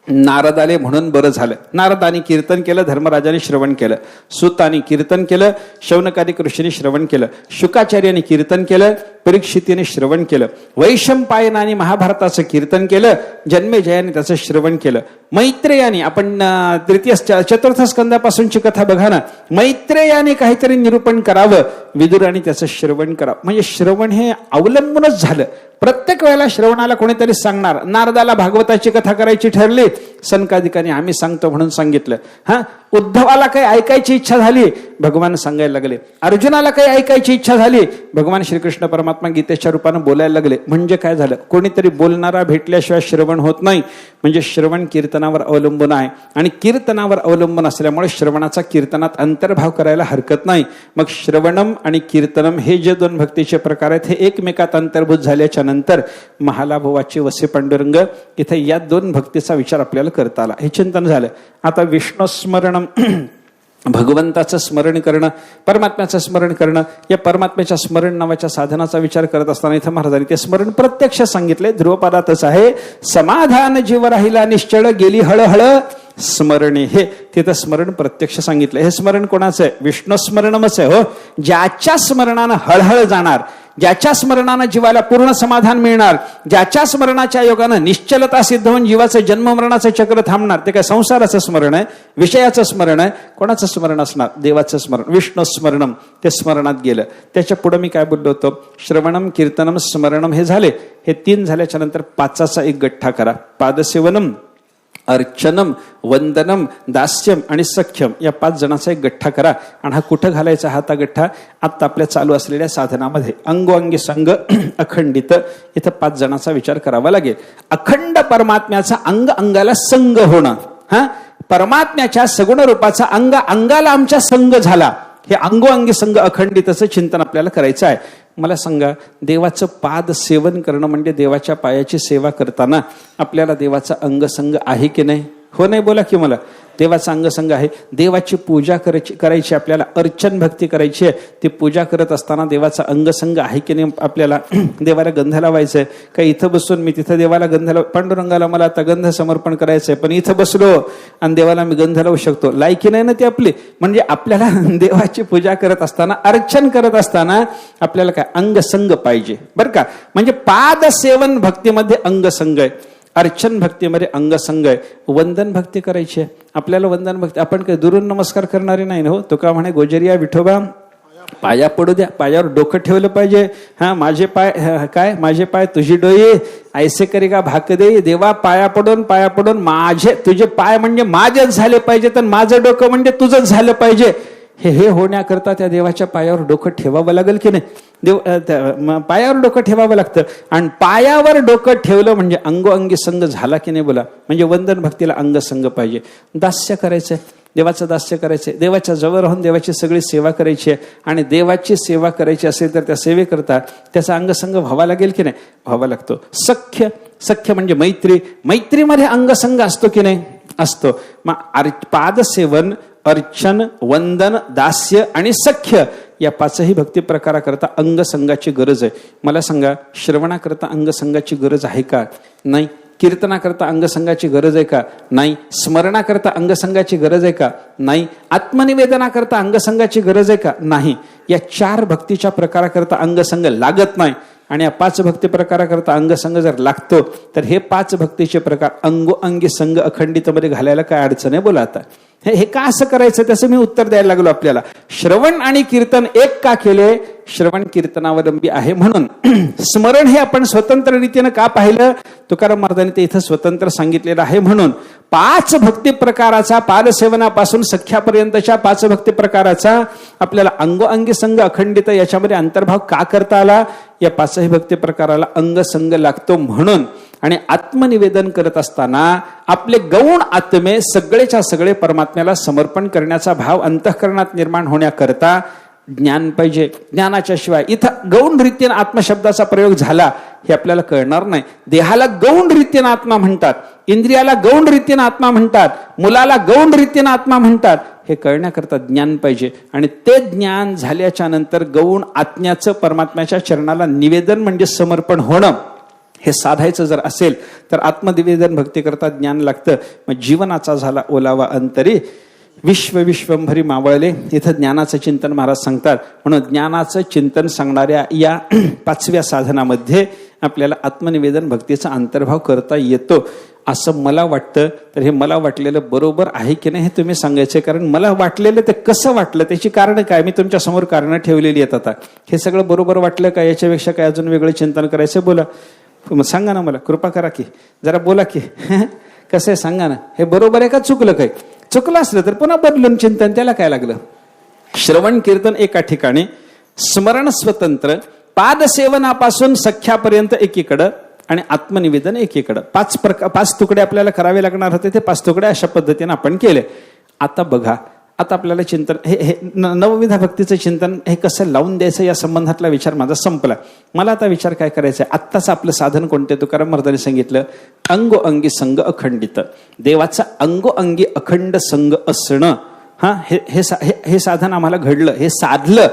नारद आले म्हणून बरं झालं. नारदानी कीर्तन केलं, धर्मराजाने श्रवण केलं. सुतानी कीर्तन केलं, शौनकादिक ऋषींनी श्रवण केलं. शुकाचार्याने कीर्तन केलं, परीक्षितीने श्रवण केलं, वैशंपायनाने महाभारताचं कीर्तन केलं, जन्मेजयाने त्याचं श्रवण केलं, मैत्रेयाने आपण चतुर्थ स्कंदापासूनची कथा बघा ना, मैत्रेयाने काहीतरी निरूपण करावं, विदुराने त्याचं श्रवण करावं. म्हणजे श्रवण हे अवलंबूनच झालं. प्रत्येक वेळेला श्रवणाला कोणीतरी सांगणार. नारदाला भागवताची कथा करायची ठरली, सनकादिकांनी आम्ही सांगतो म्हणून सांगितलं. उद्धवाला काही ऐकायची इच्छा झाली, भगवान सांगायला लागले. अर्जुनाला काही ऐकायची इच्छा झाली, भगवान श्रीकृष्ण परमात्मा गीतेच्या रूपानं बोलायला लागले. म्हणजे काय झालं, कोणीतरी बोलणारा भेटल्याशिवाय श्रवण होत नाही. म्हणजे श्रवण कीर्तनावर अवलंबून आहे, आणि कीर्तनावर अवलंबून असल्यामुळे श्रवणाचा कीर्तनात अंतर्भाव करायला हरकत नाही. मग श्रवणम आणि कीर्तनम हे जे दोन भक्तीचे प्रकार आहेत, हे एकमेकात अंतर्भूत झाल्याच्या नंतर महालाभवाची वसे पांडुरंग, इथे या दोन भक्तीचा विचार आपल्याला करता आला. हे चिंतन झालं. आता विष्णू स्मरणम, भगवंताचं स्मरण करणं, परमात्म्याचं स्मरण करणं, या परमात्म्याच्या स्मरण नावाच्या साधनाचा विचार करत असताना इथं महाराजांनी ते स्मरण प्रत्यक्ष सांगितले. ध्रुवपादातच आहे, समाधान जीव राहिला निश्चळ गेली हळहळ स्मरणे. हे तिथं स्मरण प्रत्यक्ष सांगितलं. हे स्मरण कोणाचं आहे? विष्णू स्मरणमच आहे. हो, ज्याच्या स्मरणानं हळहळ जाणार, ज्याच्या स्मरणानं जीवाला पूर्ण समाधान मिळणार, ज्याच्या स्मरणाच्या योगानं निश्चलता सिद्ध होऊन जीवाचं जन्म मरणाचं चक्र थांबणार. ते काय संसाराचं स्मरण आहे, विषयाचं स्मरण आहे? कोणाचं स्मरण असणार? देवाचं स्मरण. विष्णू स्मरणम, ते स्मरणात गेलं. त्याच्या पुढे मी काय बोललो होतो? श्रवणम, कीर्तनम, स्मरणम हे झाले. हे 3 झाल्याच्या नंतर 5चा एक गठ्ठा करा. पादसेवनम, अर्चनम, वंदनम, दास्यम आणि सख्यम, या 5 जणांचा एक गठ्ठा करा. आणि हा कुठं घालायचा? हा गठ्ठा आता आपल्या चालू असलेल्या साधनामध्ये अंगोअंगी संग अखंडित, इथं 5 जणांचा विचार करावा लागेल. अखंड परमात्म्याचा अंग अंगाला संग होणं, परमात्म्याच्या सगुण रूपाचा अंग अंगाला आमच्या संग झाला, हे अंगोअंगी संग अखंडितचं चिंतन आपल्याला करायचं आहे. मला सांगा, देवाचं पाद सेवन करणं म्हणजे देवाच्या पायाची सेवा करताना आपल्याला देवाचा अंगसंग आहे की नाही? हो नाही बोला की मला. देवाचा अंगसंग आहे. देवाची पूजा करायची आपल्याला, अर्चन भक्ती करायची आहे. ती पूजा करत असताना देवाचा अंगसंग आहे की नाही? आपल्याला देवाला गंध लावायचंय का? इथं बसून मी तिथं देवाला गंध पांडुरंगाला मला आता गंध समर्पण करायचंय, पण इथं बसलो आणि देवाला मी गंध लावू शकतो? लायकी नाही ना ती आपली. म्हणजे आपल्याला देवाची पूजा करत असताना, अर्चन करत असताना आपल्याला काय? अंगसंग पाहिजे बरं का. म्हणजे पाद सेवन भक्तीमध्ये अंगसंग आहे, अर्चन भक्तीमध्ये अंगसंग आहे. वंदन भक्ती करायची आहे आपल्याला. वंदन भक्ती आपण काही दुरून नमस्कार करणारे नाही ना. हो, तो का म्हणे, गोजरिया विठोबा पाया पडू द्या, पायावर डोकं ठेवलं पाहिजे. माझे पाय काय, माझे पाय तुझी डोई ऐसे करी का भाक दे. देवा पाया पडून माझे, तुझे पाय म्हणजे माझेच झाले पाहिजे, तर माझं डोकं म्हणजे तुझंच झालं पाहिजे. हे होण्याकरता त्या देवाच्या पायावर डोकं ठेवावं लागेल की नाही? पायावर डोकं ठेवावं लागतं. आणि पायावर डोकं ठेवलं म्हणजे अंगोअंगी संग झाला की नाही बोला. म्हणजे वंदन भक्तीला अंगसंग पाहिजे. दास्य करायचंय, देवाचं दास्य करायचंय, देवाच्या जवळ राहून देवाची सगळी सेवा करायची आहे. आणि देवाची सेवा करायची असेल तर त्या सेवेकरता त्याचा अंगसंग व्हावा लागेल की नाही? व्हावा लागतो. सख्य, सख्य म्हणजे मैत्री, मैत्रीमध्ये अंगसंग असतो की नाही? असतो. मग पादसेवन, अर्चन, वंदन, दास्य आणि सख्य या 5ही भक्ती प्रकाराकरता अंगसंगाची गरज आहे. मला सांगा, श्रवणाकरता अंगसंगाची गरज आहे का? नाही. कीर्तनाकरता अंगसंगाची गरज आहे का? नाही. स्मरणाकरता अंगसंगाची गरज आहे का? नाही. आत्मनिवेदनाकरता अंगसंगाची गरज आहे का? नाही. या 4 भक्तीच्या प्रकाराकरता अंगसंग लागत नाही. आणि या 5 भक्ती प्रकाराकरता अंगसंग जर लागतो तर हे 5 भक्तीचे प्रकार अंगोअंगी संग अखंडितमध्ये घालायला काय अडचण आहे बोला. आता हे का असं करायचं त्याचं मी उत्तर द्यायला लागलो आपल्याला. श्रवण आणि कीर्तन एक का केले? श्रवण कीर्तनावलंबी आहे म्हणून. स्मरण हे आपण स्वतंत्र रीतीनं का पाहिलं? तुकाराम महाराजांनी ते इथं स्वतंत्र सांगितलेलं आहे म्हणून. 5 भक्ती प्रकाराचा, पादसेवनापासून सख्यापर्यंतच्या 5 भक्ती प्रकाराचा आपल्याला अंगोअंगी संग अखंडित याच्यामध्ये अंतर्भाव का करता आला? या 5ही भक्ती प्रकाराला अंगसंग लागतो म्हणून. आणि आत्मनिवेदन करत असताना आपले गौण आत्मे सगळेच्या सगळे परमात्म्याला समर्पण करण्याचा भाव अंतःकरणात निर्माण होण्याकरता ज्ञान पाहिजे. ज्ञानाच्या शिवाय इथं गौण रीतीने आत्मशब्दाचा प्रयोग झाला हे आपल्याला कळणार नाही. देहाला गौण रीतीने आत्मा म्हणतात, इंद्रियाला गौण रीतीने आत्मा म्हणतात, मुलाला गौण रीतीने आत्मा म्हणतात. हे कळण्याकरता ज्ञान पाहिजे. आणि ते ज्ञान झाल्याच्या नंतर गौण आत्म्याचं परमात्म्याच्या चरणाला निवेदन म्हणजे समर्पण होणं हे साधायचं जर असेल तर आत्मनिवेदन भक्ती करता ज्ञान लागतं. मग जीवनाचा झाला ओलावा अंतरी, विश्वंभरी मावळले. इथं ज्ञानाचं चिंतन महाराज सांगतात. म्हणून ज्ञानाचं चिंतन सांगणाऱ्या या 5व्या साधनामध्ये आपल्याला आत्मनिवेदन भक्तीचा अंतर्भाव करता येतो असं मला वाटतं. तर हे मला वाटलेलं बरोबर आहे की नाही हे तुम्ही सांगायचं. कारण मला वाटलेलं ते कसं वाटलं त्याची कारण काय, मी तुमच्या समोर कारणं ठेवलेली आहेत. आता हे सगळं बरोबर वाटलं का, याच्यापेक्षा काय अजून वेगळं चिंतन करायचं बोला, सांगा ना, मला कृपा करा की जरा बोला की कसं आहे सांगा ना. हे बरोबर आहे का चुकलं, काय चुकलं असलं तर पुन्हा बदलून चिंतन, त्याला काय लागलं. श्रवण कीर्तन एका ठिकाणी, स्मरण स्वतंत्र, पादसेवनापासून सख्यापर्यंत एकीकडं आणि आत्मनिवेदन एकीकडं. 5 तुकडे आपल्याला करावे लागणार होते. ते 5 तुकडे अशा पद्धतीने आपण केले. आता बघा, आता आपल्याला चिंतन हे नवविधा भक्तीचं चिंतन हे कसं लावून द्यायचं या संबंधातला विचार माझा संपला. मला आता विचार काय करायचा आहे. आत्ताच आपलं साधन कोणते तुकाराम महाराजांनी सांगितलं, अंगोअंगी संग अखंडित. देवाचा अंगोअंगी अखंड संग असणं, हे साधन आम्हाला घडलं, हे साधलं.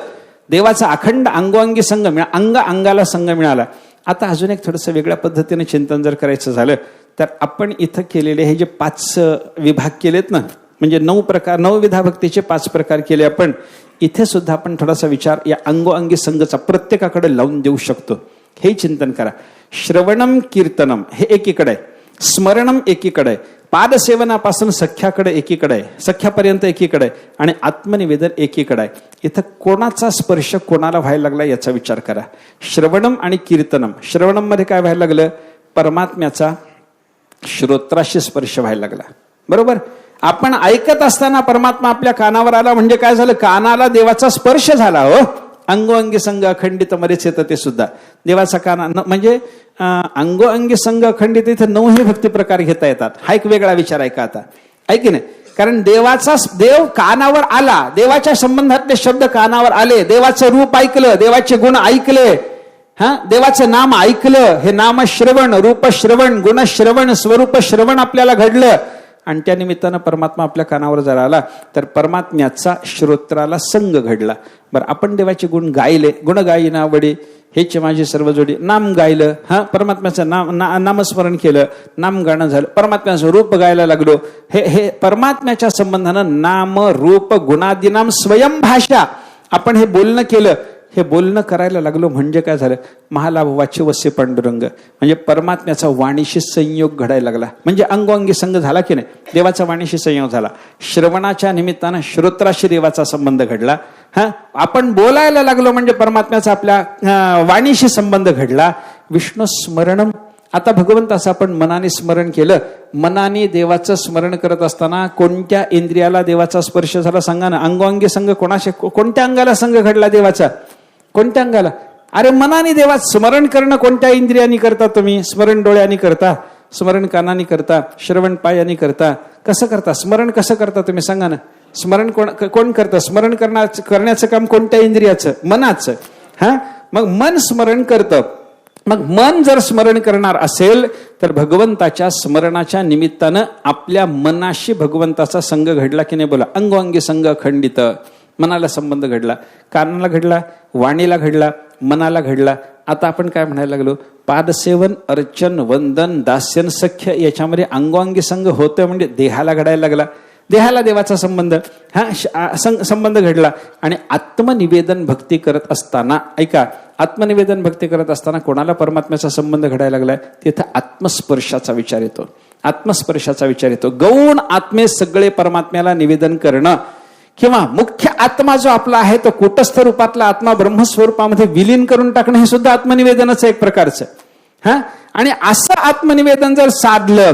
देवाचा अखंड अंगोअंगी संग मिळाला, अंगाला संग मिळाला. आता अजून एक थोडंसं वेगळ्या पद्धतीने चिंतन जर करायचं झालं तर आपण इथं केलेले हे जे 5 विभाग केलेत ना, म्हणजे 9विधा भक्तीचे 5 प्रकार केले आपण. इथे सुद्धा आपण थोडासा विचार या अंगोअंगी संगचा प्रत्येकाकडे लावून देऊ शकतो. हे चिंतन करा. श्रवणम कीर्तनम हे एकीकडे आहे, स्मरणम एकीकडे आहे, पादसेवनापासून सख्याकडे एकीकडे आहे, सख्यापर्यंत एकीकडे आहे आणि आत्मनिवेदन एकीकडे आहे. इथं कोणाचा स्पर्श कोणाला व्हायला लागला याचा विचार करा. श्रवणम आणि कीर्तनम. श्रवणम मध्ये काय व्हायला लागलं, परमात्म्याचा श्रोत्राशी स्पर्श व्हायला लागला. बरोबर, आपण ऐकत असताना परमात्मा आपल्या कानावर आला म्हणजे काय झालं, कानाला देवाचा स्पर्श झाला. हो, अंगोअंगी संघ अखंडित मध्येच येतं ते सुद्धा. देवाचा काना म्हणजे अंगोअंगी संघ अखंडित, इथं 9 भक्ती प्रकार घेता येतात. हा एक वेगळा विचार आहे का आता, ऐक नाही. कारण देव कानावर आला, देवाच्या संबंधातले शब्द कानावर आले, देवाचं रूप ऐकलं, देवाचे गुण ऐकले, देवाचं नाम ऐकलं. हे नाम श्रवण, रूप श्रवण, गुण श्रवण, स्वरूप श्रवण आपल्याला घडलं. आणि त्या निमित्तानं परमात्मा आपल्या कानावर जर आला तर परमात्म्याचा श्रोत्राला संग घडला. बरं, आपण देवाचे गुण गायले, गुण गायना वडे हेच माझी सर्व जोडी, नाम गायलं, परमात्म्याचं नामस्मरण केलं, नाम गाणं झालं, परमात्म्याचं रूप गायला लागलो. हे परमात्म्याच्या संबंधानं नाम रूप गुणादिनाम स्वयंभाषा आपण हे बोलणं केलं. हे बोलणं करायला लागलो म्हणजे काय झालं, महालाभ वाच्य वस्य पांडुरंग, म्हणजे परमात्म्याचा वाणीशी संयोग घडायला लागला. म्हणजे अंगोअंगी संग झाला की नाही, देवाचा वाणीशी संयोग झाला. श्रवणाच्या निमित्तानं श्रोत्राशी देवाचा संबंध घडला. आपण बोलायला लागलो म्हणजे परमात्म्याचा आपल्या वाणीशी संबंध घडला. विष्णू स्मरणम, आता भगवंताचं आपण मनाने स्मरण केलं. मनाने देवाचं स्मरण करत असताना कोणत्या इंद्रियाला देवाचा स्पर्श झाला सांगा ना. अंगोअंगी संग कोणत्या अंगाला संग घडला देवाचा, कोणत्या अंगाला? अरे मनाने देवाचं स्मरण करणं कोणत्या इंद्रियांनी करता तुम्ही? स्मरण डोळ्यांनी करता, स्मरण कानाने करता, श्रवण पायाने करता. कसं करता स्मरण, कसं करता तुम्ही सांगा ना. स्मरण कोण करतं? स्मरण करण्याचं काम कोणत्या इंद्रियाचं? मनाचं. मग मन स्मरण करतं. मग मन जर स्मरण करणार असेल तर भगवंताच्या स्मरणाच्या निमित्तानं आपल्या मनाशी भगवंताचा संग घडला की नाही बोला. अंगोअंगी संग अखंडित, मनाला संबंध घडला, कानाला घडला, वाणीला घडला, मनाला घडला. आता आपण काय म्हणायला लागलो, पादसेवन, अर्चन, वंदन, दास्यन, सख्य याच्यामध्ये अंगोअंगी संग होतं म्हणजे देहाला घडायला लागला. देहाला देवाचा संबंध संबंध घडला. आणि आत्मनिवेदन भक्ती करत असताना, ऐका, आत्मनिवेदन भक्ती करत असताना कोणाला परमात्म्याचा संबंध घडायला लागलाय, तिथं आत्मस्पर्शाचा विचार येतो. आत्मस्पर्शाचा विचार येतो. गौण आत्मे सगळे परमात्म्याला निवेदन करणं, किंवा मुख्य आत्मा जो आपला आहे तो कूटस्थ रूपातला आत्मा ब्रह्मस्वरूपामध्ये विलीन करून टाकणं हे सुद्धा आत्मनिवेदनाचं एक प्रकारचं. आणि असं आत्मनिवेदन जर साधलं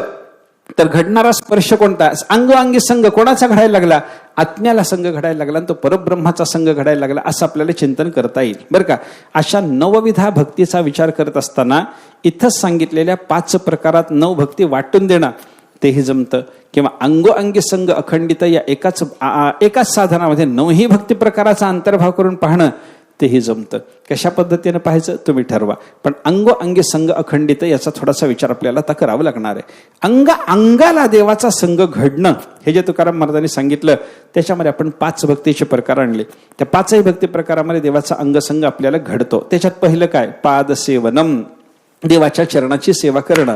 तर घडणारा स्पर्श कोणता? अंगोअंगी संघ कोणाचा घडायला लागला? आत्म्याला संघ घडायला लागला आणि तो परब्रह्माचा संघ घडायला लागला, असं आपल्याला चिंतन करता येईल बरं का. अशा 9विधा भक्तीचा विचार करत असताना इथंच सांगितलेल्या 5 प्रकारात 9 भक्ती वाटून देणं तेही जमतं. किंवा अंगोअंगी संघ अखंडित या एकाच साधनामध्ये 9ही भक्ती प्रकाराचा अंतर्भाव करून पाहणं तेही जमतं. कशा पद्धतीने पाहायचं तुम्ही ठरवा. पण अंगोअंगी संघ अखंडित याचा थोडासा विचार आपल्याला आता करावा लागणार आहे. अंगाला देवाचा संघ घडणं हे जे तुकाराम महाराजांनी सांगितलं त्याच्यामध्ये आपण 5 भक्तीचे प्रकार आणले. त्या 5ही भक्ती प्रकारामध्ये देवाचा अंगसंग आपल्याला घडतो. त्याच्यात पहिलं काय? पादसेवनम, देवाच्या चरणाची सेवा करणं.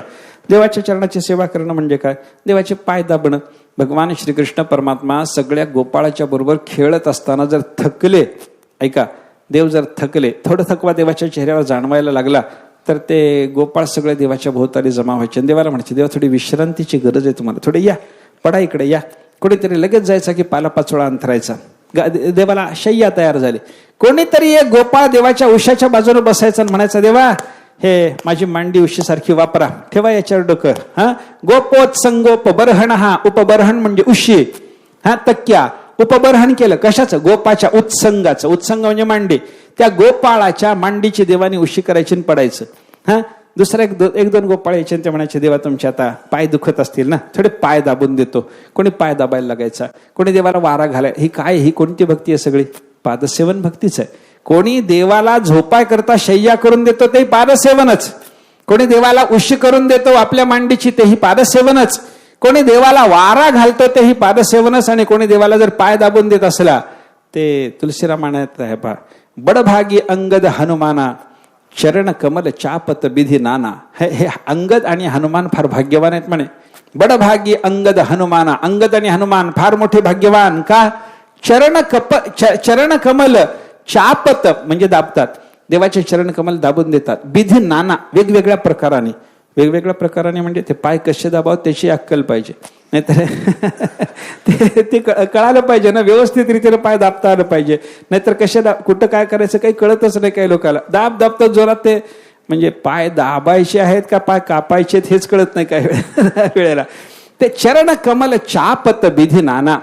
देवाच्या चरणाची सेवा करणं म्हणजे काय? देवाचे पाय दाबणं, भगवान श्रीकृष्ण परमात्मा सगळ्या गोपाळाच्या बरोबर खेळत असताना जर थकले, ऐका, देव जर थकले, थोडं थकवा देवाच्या चेहऱ्यावर जाणवायला लागला तर ते गोपाळ सगळे देवाच्या भोवताली जमा व्हायचे आणि देवाला म्हणायचे, देवा थोडी विश्रांतीची गरज आहे तुम्हाला, थोडे या, पडा इकडे या. कोणीतरी लगेच जायचा की पालापाचोळा अंथरायचा. देवाला शय्या तयार झाली. कोणीतरी एक गोपाळ देवाच्या उशाच्या बाजूने बसायचा आणि म्हणायचा, देवा हे माझी मांडी उशीसारखी वापरा, ठेवा याच्यावर डोकं. हा, गोपोत्संगोपबर्हण, हा उपबर्हण म्हणजे उशी, हा तक्क्या, उपबर्हण केलं कशाचं? गोपाच्या उत्संगाचं. उत्संग म्हणजे मांडी. त्या गोपाळाच्या मांडीची देवानी उशी करायची आणि पडायचं. हा, दुसरा एक दोन गोपाळ यायचे ते म्हणायचे, देवा तुमचे आता पाय दुखत असतील ना, थोडे पाय दाबून देतो. कोणी पाय दाबायला लागायचा, कोणी देवाला वारा घालाय. ही काय, ही कोणती भक्ती आहे? सगळी पादसेवन भक्तीच आहे. कोणी देवाला झोपाय करता शय्या करून देतो तेही पादसेवनच. कोणी देवाला उशी करून देतो आपल्या मांडीची तेही पादसेवनच. कोणी देवाला वारा घालतो तेही पादसेवनच. आणि कोणी देवाला जर पाय दाबून देत असला ते तुलसीरामायणात आहे पहा, बडभागी अंगद हनुमाना चरण कमल चापत विधी नाना. हे अंगद आणि हनुमान फार भाग्यवान आहेत म्हणे. बडभागी अंगद हनुमाना, अंगद आणि हनुमान फार मोठे भाग्यवान. का? चरण कमल चापत म्हणजे दाबतात, देवाचे चरण कमल दाबून देतात. विधी नाना, वेगवेगळ्या प्रकाराने. वेगवेगळ्या प्रकाराने म्हणजे ते पाय कसे दाबावं त्याची अक्कल पाहिजे, नाहीतर ते कळालं पाहिजे ना, व्यवस्थित रीतीने पाय दाबता आलं पाहिजे. नाहीतर कसे कुठं काय करायचं काही कळतच नाही काही लोकांना. दाबतात जोरात ते, म्हणजे पाय दाबायचे आहेत का पाय कापायचे हेच कळत नाही काही वेळेला. ते चरण कमल चापत विधी नाना,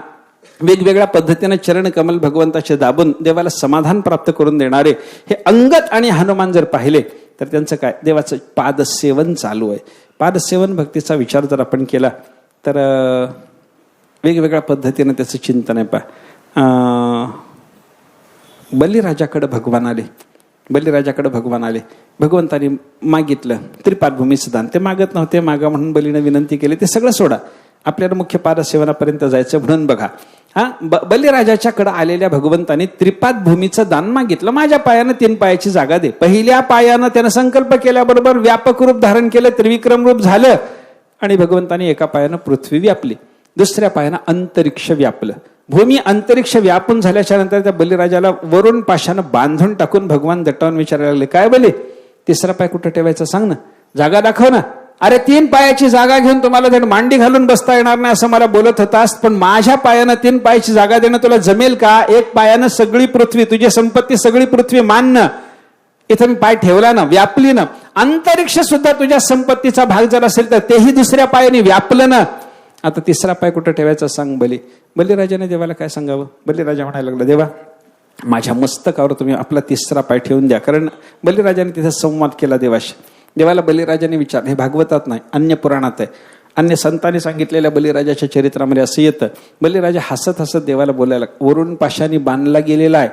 वेगवेगळ्या पद्धतीने चरण कमल भगवंताचे दाबून देवाला समाधान प्राप्त करून देणारे हे अंगद आणि हनुमान जर पाहिले तर त्यांचं काय? देवाचं पादसेवन चालू आहे. पादसेवन भक्तीचा विचार जर आपण केला तर वेगवेगळ्या पद्धतीने त्याचं चिंतन आहे. बलिराजाकडे भगवान आले. बलिराजाकडे भगवान आले. भगवंतानी मागितलं त्रिपादभूमीचं दान. ते मागत नव्हते, मागा म्हणून बलीने विनंती केली. ते सगळं सोडा, आपल्याला मुख्य पादसेवनापर्यंत जायचं म्हणून बघा. हा, बलिराजाच्याकडे आलेल्या भगवंतानी त्रिपाद भूमीचं दान मागितलं. माझ्या पायानं 3 पायाची जागा दे. पहिल्या पायानं त्यानं संकल्प केल्याबरोबर व्यापक रूप धारण केलं, त्रिविक्रम रूप झालं आणि भगवंतानी एका पायानं पृथ्वी व्यापली, दुसऱ्या पायानं अंतरिक्ष व्यापलं. भूमी अंतरिक्ष व्यापून झाल्याच्या नंतर त्या बलिराजाला वरून पाशानं बांधून टाकून भगवान दटावून विचारायला लागले, काय बली, तिसरा पाय कुठं ठेवायचा सांग ना, जागा दाखव ना. अरे 3 पायाची जागा घेऊन तुम्हाला धड मांडी घालून बसता येणार नाही असं मला बोलत होतास, पण माझ्या पायानं 3 पायाची जागा देणं तुला जमेल का? एक पायानं सगळी पृथ्वी, तुझी संपत्ती सगळी पृथ्वी मानणं, इथं मी पाय ठेवला ना, व्यापली ना. अंतरिक्ष सुद्धा तुझ्या संपत्तीचा भाग जर असेल तर तेही दुसऱ्या पायाने व्यापलं ना. आता तिसरा पाय कुठं ठेवायचा सांग बली. बलिराजाने देवाला काय सांगावं? बलिराजा म्हणायला लागला, देवा माझ्या मस्तकावर तुम्ही आपला तिसरा पाय ठेवून द्या. कारण बलिराजाने तिथे संवाद केला देवाशी. देवाला बलिराजाने विचार, हे भागवतात नाही, अन्य पुराणात आहे, अन्य संतांनी सांगितलेल्या बलिराजाच्या चरित्रामध्ये असं येतं. बलिराजा हसत हसत देवाला बोलायला, वरून पाशाने बांधला गेलेला आहे.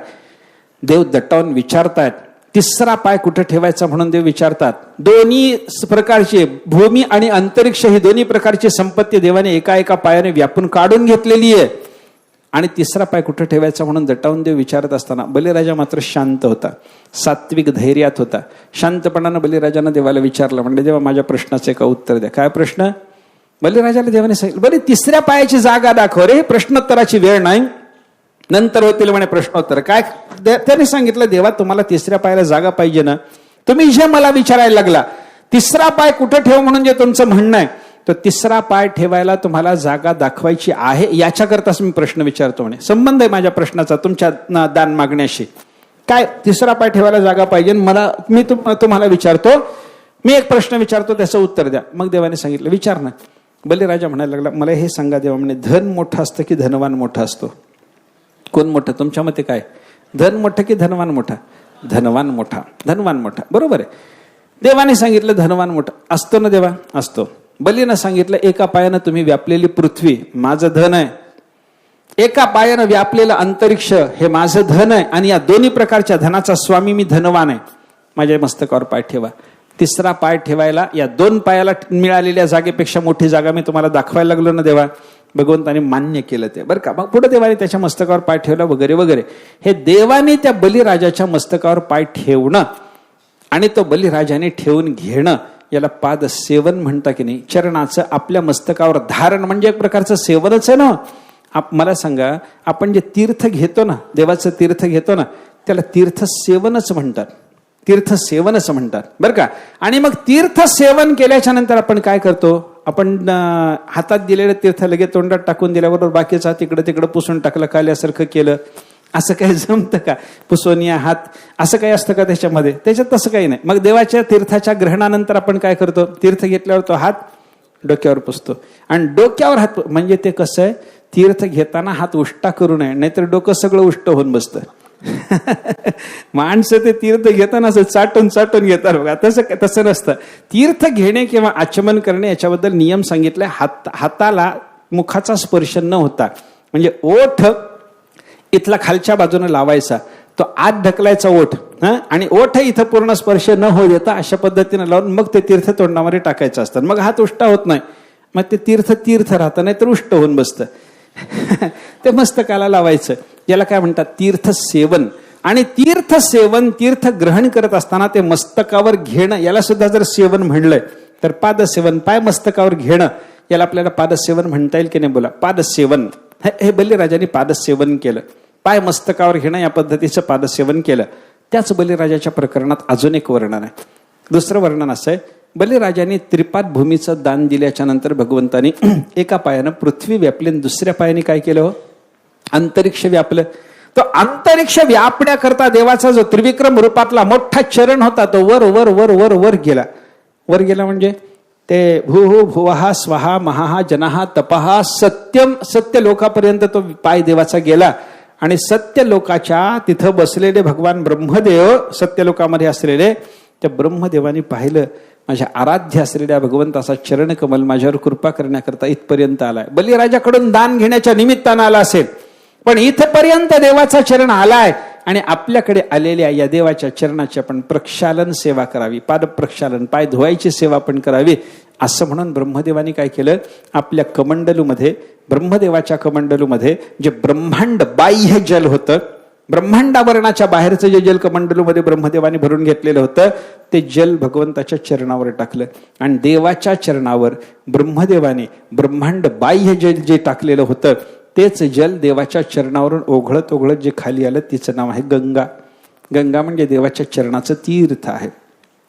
देव दटावून विचारतायत तिसरा पाय कुठे ठेवायचा म्हणून देव विचारतात. दोन्ही प्रकारचे भूमी आणि अंतरिक्ष ही दोन्ही प्रकारची संपत्ती देवाने एका एका पायाने व्यापून काढून घेतलेली आहे आणि तिसरा पाय कुठे ठेवायचा म्हणून दटावून देव विचारत असताना बलिराजा मात्र शांत होता, सात्विक धैर्यात होता. शांतपणानं बलिराजानं देवाला विचारलं, म्हणजे देवा माझ्या प्रश्नाचं एका उत्तर द्या. काय प्रश्न? बलिराजाला देवाने सांगितलं, बरे तिसऱ्या पायाची जागा दाखव रे, प्रश्नोत्तराची वेळ नाही, नंतर होतील म्हणे प्रश्नोत्तर. काय? त्याने सांगितलं, देवा तुम्हाला तिसऱ्या पायाला जागा पाहिजे ना, तुम्ही जे मला विचारायला लागला तिसरा पाय कुठे ठेव म्हणून जे तुमचं म्हणणं आहे, तर तिसरा पाय ठेवायला तुम्हाला जागा दाखवायची आहे, याच्याकरताच मी प्रश्न विचारतो म्हणे. संबंध आहे माझ्या प्रश्नाचा तुमच्या दान मागण्याशी. काय? तिसरा पाय ठेवायला जागा पाहिजे, मी तुम्हाला विचारतो, मी एक प्रश्न विचारतो त्याचं उत्तर द्या. मग देवाने सांगितलं, विचार ना. बलिराजा म्हणायला लागला, मला हे सांगा देवा, म्हणे धन मोठं असतं की धनवान मोठा असतो? कोण मोठं तुमच्या मते? काय, धन मोठं की धनवान मोठा? धनवान मोठा. धनवान मोठा, बरोबर आहे. देवाने सांगितलं धनवान मोठा असतो ना, देवा असतो. बलीनं सांगितलं, एका पायानं तुम्ही व्यापलेली पृथ्वी माझं धन आहे, एका पायानं व्यापलेलं अंतरिक्ष हे माझं धन आहे, आणि या दोन्ही प्रकारच्या धनाचा स्वामी मी धनवान आहे, माझ्या मस्तकावर पाय ठेवा. तिसरा पाय ठेवायला या 2 पायाला मिळालेल्या जागेपेक्षा मोठी जागा मी तुम्हाला दाखवायला लागलो ना देवा. भगवंताने मान्य केलं ते, बरं का. मग पुढे देवाने त्याच्या मस्तकावर पाय ठेवला वगैरे वगैरे. हे देवाने त्या बलिराजाच्या मस्तकावर पाय ठेवणं आणि तो बलिराजाने ठेवून घेणं याला पाद सेवन म्हणता की नाही. चरणाचं आपल्या मस्तकावर धारण म्हणजे एक प्रकारचं सेवनच आहे ना. मला सांगा, आपण जे तीर्थ घेतो ना, देवाचं तीर्थ घेतो ना, त्याला तीर्थ सेवनच म्हणतात. तीर्थ सेवन असं म्हणतात बरं का. आणि मग तीर्थ सेवन केल्याच्या नंतर आपण काय करतो, आपण हातात दिलेलं तीर्थ लगेच तोंडात टाकून दिल्याबरोबर बाकीचा तिकडं तिकडं पुसून टाकलं, काल्यासारखं केलं, असं काही जमतं का? पुसोनिया हात असं काही असतं का त्याच्यामध्ये? त्याच्यात तसं काही नाही. मग देवाच्या तीर्थाच्या ग्रहणानंतर आपण काय करतो, तीर्थ घेतल्यावर तो हात डोक्यावर पुसतो. आणि डोक्यावर हात म्हणजे ते कसं आहे, तीर्थ घेताना हात उष्टा करू नये, नाहीतर डोकं सगळं उष्ट होऊन बसतं. माणसं ते तीर्थ घेताना असं चाटून चाटून घेतात बघा, तसं नसतं. तीर्थ घेणे किंवा आचमन करणे याच्याबद्दल नियम सांगितलाय. हाताला मुखाचा स्पर्श न होता, म्हणजे ओठ इथला खालच्या बाजूने लावायचा, तो आत ढकलायचा ओठ, आणि ओठ इथं पूर्ण स्पर्श न होऊ देता अशा पद्धतीने लावून मग ते तीर्थ तोंडामध्ये टाकायचं असतं. मग हात उष्टा होत नाही, मग ते तीर्थ राहतं, नाही तर उष्ट होऊन बसतं. ते मस्तकाला लावायचं. याला काय म्हणतात, तीर्थ सेवन. आणि तीर्थ सेवन, तीर्थ ग्रहण करत असताना ते मस्तकावर घेणं, याला सुद्धा जर सेवन म्हणलंय तर पादसेवन, पाय मस्तकावर घेणं, याला आपल्याला पादसेवन म्हणता येईल की नाही बोला. पादसेवन हे बलिराजाने पादसेवन केलं. पाय मस्तकावर घेणं या पद्धतीचं पादसेवन केलं. त्याच बलिराजाच्या प्रकरणात अजून एक वर्णन आहे. दुसरं वर्णन असं आहे, बलिराजाने त्रिपाद भूमीचं दान दिल्याच्या नंतर भगवंतानी एका पायानं पृथ्वी व्यापली, दुसऱ्या पायाने काय केलं हो, अंतरिक्ष व्यापलं. तो अंतरिक्ष व्यापण्याकरता देवाचा जो त्रिविक्रम रूपातला मोठा चरण होता तो वर वर वर वर वर गेला. वर गेला म्हणजे ते भू भुवहा स्वहा महाहा जनहा तपहा सत्यम, सत्य लोकापर्यंत तो पाय देवाचा गेला. आणि सत्य लोकाच्या तिथं बसलेले भगवान ब्रह्मदेव, सत्य लोकामध्ये असलेले त्या ब्रह्मदेवानी पाहिलं, माझ्या आराध्य असलेल्या भगवंताचा चरण कमल माझ्यावर कृपा करण्याकरता इथपर्यंत आलाय. बलिराजाकडून दान घेण्याच्या निमित्तानं आला असेल, पण इथपर्यंत देवाचा चरण आलाय. आणि आपल्याकडे आलेल्या या देवाच्या चरणाची आपण प्रक्षालन सेवा करावी, पाद प्रक्षालन, पाय धुवायची सेवा आपण करावी. असं म्हणून ब्रह्मदेवानी काय केलं, आपल्या कमंडलूमध्ये, ब्रह्मदेवाच्या कमंडलूमध्ये जे ब्रह्मांड बाह्य जल होतं, ब्रह्मांडावरणाच्या बाहेरचं जे जल कमंडलूमध्ये ब्रह्मदेवाने भरून घेतलेलं होतं, ते जल भगवंताच्या चरणावर टाकलं. आणि देवाच्या चरणावर ब्रह्मदेवाने ब्रह्मांड बाह्य जल जे टाकलेलं होतं, तेच जल देवाच्या चरणावरून ओघळत ओघळत जे खाली आलं, तिचं नाव आहे गंगा. गंगा म्हणजे देवाच्या चरणाचं तीर्थ आहे,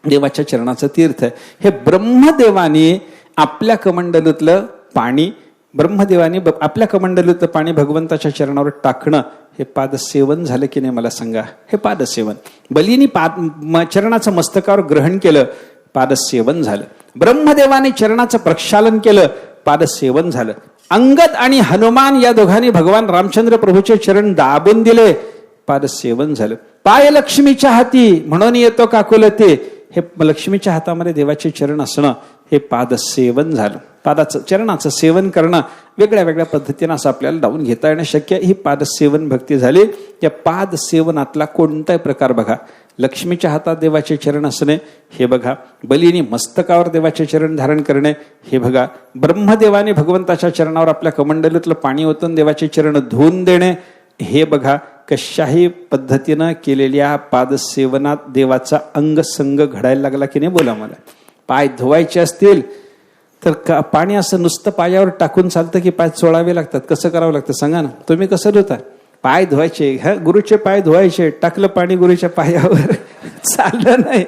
देवाच्या चरणाचं तीर्थ आहे. हे ब्रह्मदेवाने आपल्या कमंडलूतलं पाणी, ब्रह्मदेवाने आपल्या कमंडलूतलं पाणी भगवंताच्या चरणावर टाकणं, हे पादसेवन झालं की नाही मला सांगा. हे पादसेवन. बलीनी चरणाचं मस्तकावर ग्रहण केलं, पादसेवन झालं. ब्रह्मदेवाने चरणाचं प्रक्षालन केलं, पादसेवन झालं. अंगद आणि हनुमान या दोघांनी भगवान रामचंद्र प्रभूचे चरण दाबून दिले, पादसेवन झालं. पाय लक्ष्मीच्या हाती म्हणून येतो काकुलते, हे लक्ष्मीच्या हातामध्ये देवाचे चरण असणं, हे पादसेवन झालं. पादाचं चरणाचं सेवन करणं वेगळ्या वेगळ्या पद्धतीनं असं आपल्याला लावून घेता येणं शक्य. ही पादसेवन भक्ती झाली. या पादसेवनातला कोणताही प्रकार बघा, लक्ष्मीच्या हातात देवाचे चरण असणे हे बघा, बलीनी मस्तकावर देवाचे चरण धारण करणे हे बघा, ब्रह्मदेवाने भगवंताच्या चरणावर आपल्या कमंडलूतलं पाणी ओतून देवाचे चरण धुवून देणे हे बघा. कशाही पद्धतीनं केलेल्या पादसेवनात देवाचा अंगसंग घडायला लागला की नाही बोला मला. पाय धुवायचे असतील तर पाणी असं नुसतं पायावर टाकून चालतं की पाय चोळावे लागतात? कसं करावं लागतं सांगा ना. तुम्ही कसं धुता? पाय धुवायचे, गुरुचे पाय धुवायचे, टाकलं पाणी गुरुच्या पायावर, चाललं नाही,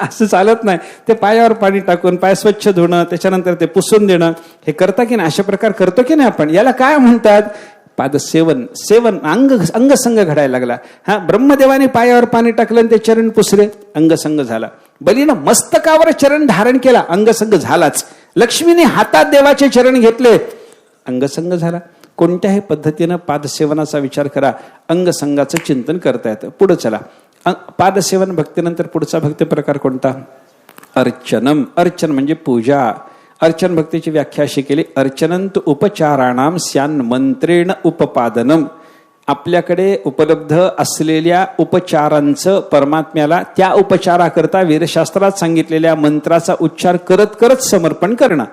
असं चालत नाही. ते पायावर पाणी टाकून पाय स्वच्छ धुणं, त्याच्यानंतर ते पुसून देणं, हे करता की नाही? अशा प्रकार करतो की नाही आपण? याला काय म्हणतात? पादसेवन. सेवन, अंगसंग घडायला लागला. ब्रह्मदेवाने पायावर पाणी टाकलं आणि ते चरण पुसले, अंगसंग झाला. बलीनं मस्तकावर चरण धारण केला, अंगसंग झालाच. लक्ष्मीने हातात देवाचे चरण घेतले, अंगसंग झाला. कोणत्याही पद्धतीनं पादसेवनाचा विचार करा, अंगसंगाचं चिंतन करता येतं. पुढे चला, पादसेवन भक्तीनंतर पुढचा भक्ती प्रकार कोणता? अर्चनम. अर्चन म्हणजे पूजा. अर्चन भक्तीची व्याख्या अशी केली, अर्चनंत उपचाराणाम स्यान मंत्रेण उपपादनम. आपल्याकडे उपलब्ध असलेल्या उपचारांचं परमात्म्याला, त्या उपचाराकरता वीरशास्त्रात सांगितलेल्या मंत्राचा उच्चार करत करत समर्पण करणं.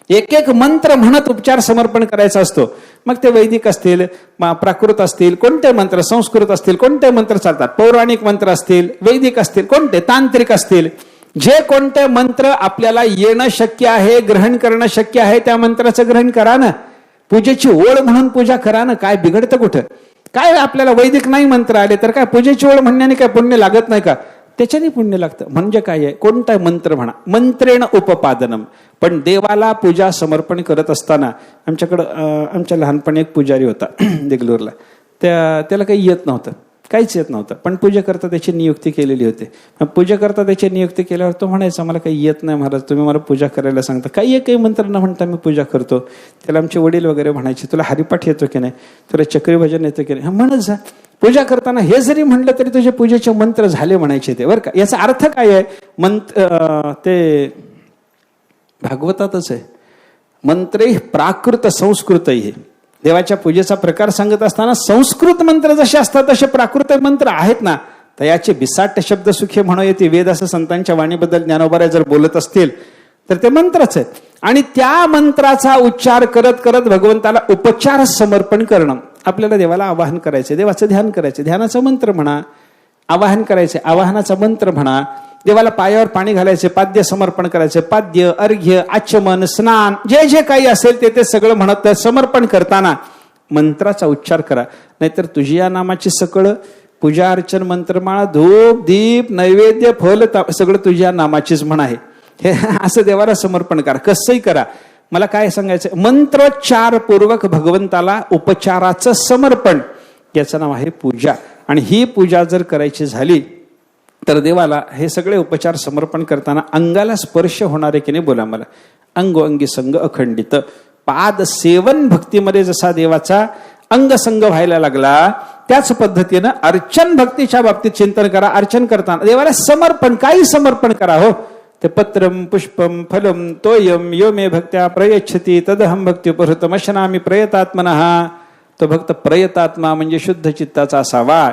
एक एक मंत्र म्हणत उपचार समर्पण करायचा असतो. मग ते वैदिक असतील, प्राकृत असतील, कोणते मंत्र, संस्कृत असतील, कोणते मंत्र चालतात, पौराणिक मंत्र असतील, वैदिक असतील, कोणते तांत्रिक असतील, जे कोणते मंत्र आपल्याला येणं शक्य आहे, ग्रहण करणं शक्य आहे, त्या मंत्राचं ग्रहण करा ना. पूजेची ओळ म्हणून पूजा करा ना. काय बिघडतं कुठं? काय आपल्याला वैदिक नाही मंत्र आले तर काय पूजेची ओळ म्हणण्याने काय पुण्य लागत नाही का? त्याच्याने पुण्य लागतं. म्हणजे काय आहे? कोणता मंत्र म्हणा, मंत्रेण उपपादनम. पण देवाला पूजा समर्पण करत असताना आमच्या लहानपणी एक पुजारी होता देगलूरला. त्याला काही येत नव्हतं, काहीच येत नव्हतं. पण पूजेकरता त्याची नियुक्ती केलेली होती. पूजेकरता त्याची नियुक्ती केल्यावर तो म्हणायचा, मला काही येत नाही महाराज, तुम्ही मला पूजा करायला सांगता. काही मंत्र न म्हणता मी पूजा करतो. त्याला आमचे वडील वगैरे म्हणायचे, तुला हरिपाठ येतो की नाही, तुला चक्री भजन येतं की नाही, म्हणत जा. पूजा करताना हे जरी म्हणलं तरी तुझे पूजेचे मंत्र झाले म्हणायचे ते, बरं का. याचा अर्थ काय आहे? ते भागवतातच आहे, मंत्रे प्राकृत संस्कृत हे. देवाच्या पूजेचा प्रकार सांगत असताना संस्कृत मंत्र जसे असतात तसे प्राकृत मंत्र आहेत ना. तयाचे बिसाट शब्द सुखे म्हणू येते. वेद असं संतांच्या वाणीबद्दल ज्ञानोबाराय जर बोलत असतील तर ते मंत्रच आहेत. आणि त्या मंत्राचा उच्चार करत करत भगवंताला उपचार समर्पण करणं. आपल्याला देवाला आवाहन करायचे, देवाचं ध्यान करायचे, ध्यानाचा मंत्र म्हणा. आवाहन करायचे, आवाहनाचा मंत्र म्हणा. देवाला पायावर पाणी घालायचे, पाद्य समर्पण करायचे, पाद्य, अर्घ्य, आचमन, स्नान, जे जे काही असेल ते सगळं म्हणत समर्पण करताना मंत्राचा उच्चार करा. नाहीतर तुझी या नामाची सगळं पूजा अर्चन मंत्रमाळा धूप दीप नैवेद्य फल सगळं तुझ्या नामाचीच म्हणा आहे. हे असं देवाला समर्पण करा, कसंही करा. मला काय सांगायचं, मंत्रोच्चार पूर्वक भगवंताला उपचाराचं समर्पण, याचं नाव आहे पूजा. आणि ही पूजा जर करायची झाली तर देवाला हे सगळे उपचार समर्पण करताना अंगाला स्पर्श होणार आहे की नाही बोला मला. अंगोअंगी संग अखंडित. पाद सेवन भक्तीमध्ये जसा देवाचा अंगसंग व्हायला लागला, त्याच पद्धतीनं अर्चन भक्तीच्या बाबतीत चिंतन करा. अर्चन करताना देवाला समर्पण, काही समर्पण करा हो. ते पत्रम पुष्पम फलम तोयम यो मे भक्त्या प्रयच्छति तदहम भक्ती उपहृतमशनामी प्रयतात्मनः. तो भक्त प्रयतात्मा म्हणजे शुद्ध चित्ताचा असावा.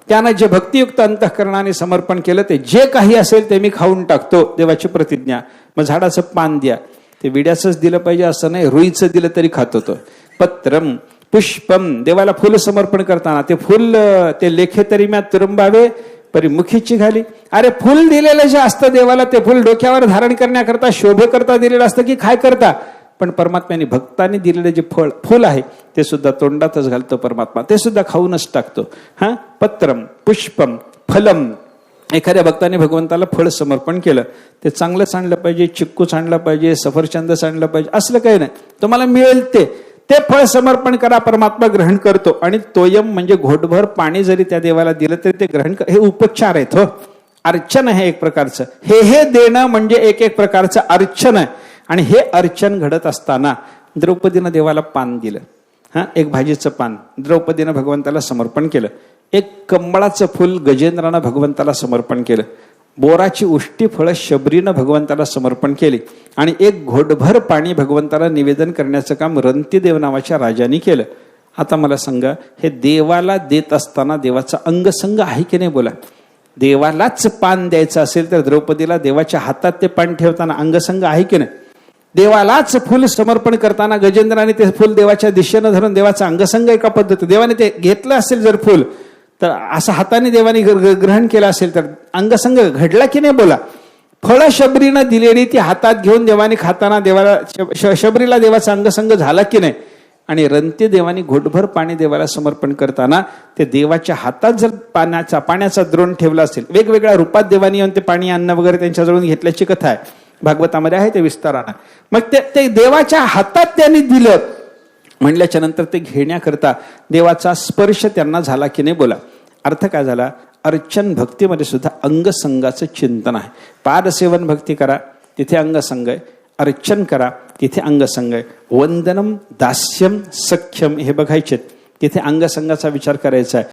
त्यानं जे भक्तियुक्त अंतःकरणाने समर्पण केलं ते जे काही असेल ते मी खाऊन टाकतो, देवाची प्रतिज्ञा. मग झाडाचं पान द्या, ते विड्याचंच दिलं पाहिजे असं नाही, रुईचं दिलं तरी खातो तो. पत्रम पुष्पम, देवाला फुल समर्पण करताना ते फुल ते लेखे तरी म्या तुरुंबावे परी मुखीची घाली. अरे फुल दिलेलं जे असतं देवाला, ते फुल डोक्यावर धारण करण्याकरता शोभे करता दिलेलं असतं की काय करता. पण परमात्म्याने भक्तांनी दिलेले जे फुल आहे ते सुद्धा तोंडातच घालतो परमात्मा, ते सुद्धा खाऊनच टाकतो. पत्रम पुष्पम फलम. एखाद्या भक्ताने भगवंताला फळ समर्पण केलं, ते चांगलंच आणलं पाहिजे, चिक्कूच आणलं पाहिजे, सफरचंदच आणलं पाहिजे असलं काही नाही. तुम्हाला मिळेल ते फळ समर्पण करा, परमात्मा ग्रहण करतो. आणि तोयम म्हणजे घोटभर पाणी जरी त्या देवाला दिलं तरी ते ग्रहण हे उपचार आहेत हो. अर्चन आहे एक प्रकारचं. हे देणं म्हणजे एक प्रकारचं अर्चन आहे. आणि हे अर्चन घडत असताना द्रौपदीनं देवाला पान दिलं, एक भाजीचं पान द्रौपदीनं भगवंताला समर्पण केलं. एक कमळाचं फुल गजेंद्रानं भगवंताला समर्पण केलं. बोराची उष्टी फळं शबरीनं भगवंताला समर्पण केली. आणि एक घोटभर पाणी भगवंताला निवेदन करण्याचं काम रंतीदेव नावाच्या राजाने केलं. आता मला सांगा, हे देवाला देत असताना देवाचा अंगसंग आहे की नाही बोला. देवालाच पान द्यायचं असेल तर द्रौपदीला देवाच्या हातात ते पान ठेवताना अंगसंग आहे की नाही. देवालाच फुल समर्पण करताना गजेंद्राने ते फुल देवाच्या दिशेनं धरून देवाचा अंगसंग एका पद्धती, देवाने ते घेतलं असेल जर फुल तर असं हाताने देवाने ग्रहण केलं असेल तर अंगसंग घडला की नाही बोला. फळं शबरीनं दिलेली ती हातात घेऊन देवाने खाताना देवाला शबरीला देवाचा अंगसंग झाला की नाही. आणि रंती देवानी घोटभर पाणी देवाला समर्पण करताना ते देवाच्या हातात जर पाण्याचा द्रोण ठेवला असेल, वेगवेगळ्या रूपात देवानी येऊन ते पाणी अन्न वगैरे त्यांच्याजवळून घेतल्याची कथा आहे, भागवतामध्ये आहे ते विस्तारानं. मग ते देवाच्या हातात त्यांनी दिलं म्हणल्याच्या नंतर ते घेण्याकरता देवाचा स्पर्श त्यांना झाला की नाही बोला. अर्थ काय झाला, अर्चन भक्तीमध्ये सुद्धा अंगसंगाचं चिंतन आहे. पादसेवन भक्ती करा, तिथे अंगसंग आहे. अर्चन करा, तिथे अंगसंग आहे. वंदनम दास्यम सख्यम हे बघायचे, तिथे अंगसंगाचा विचार करायचा आहे.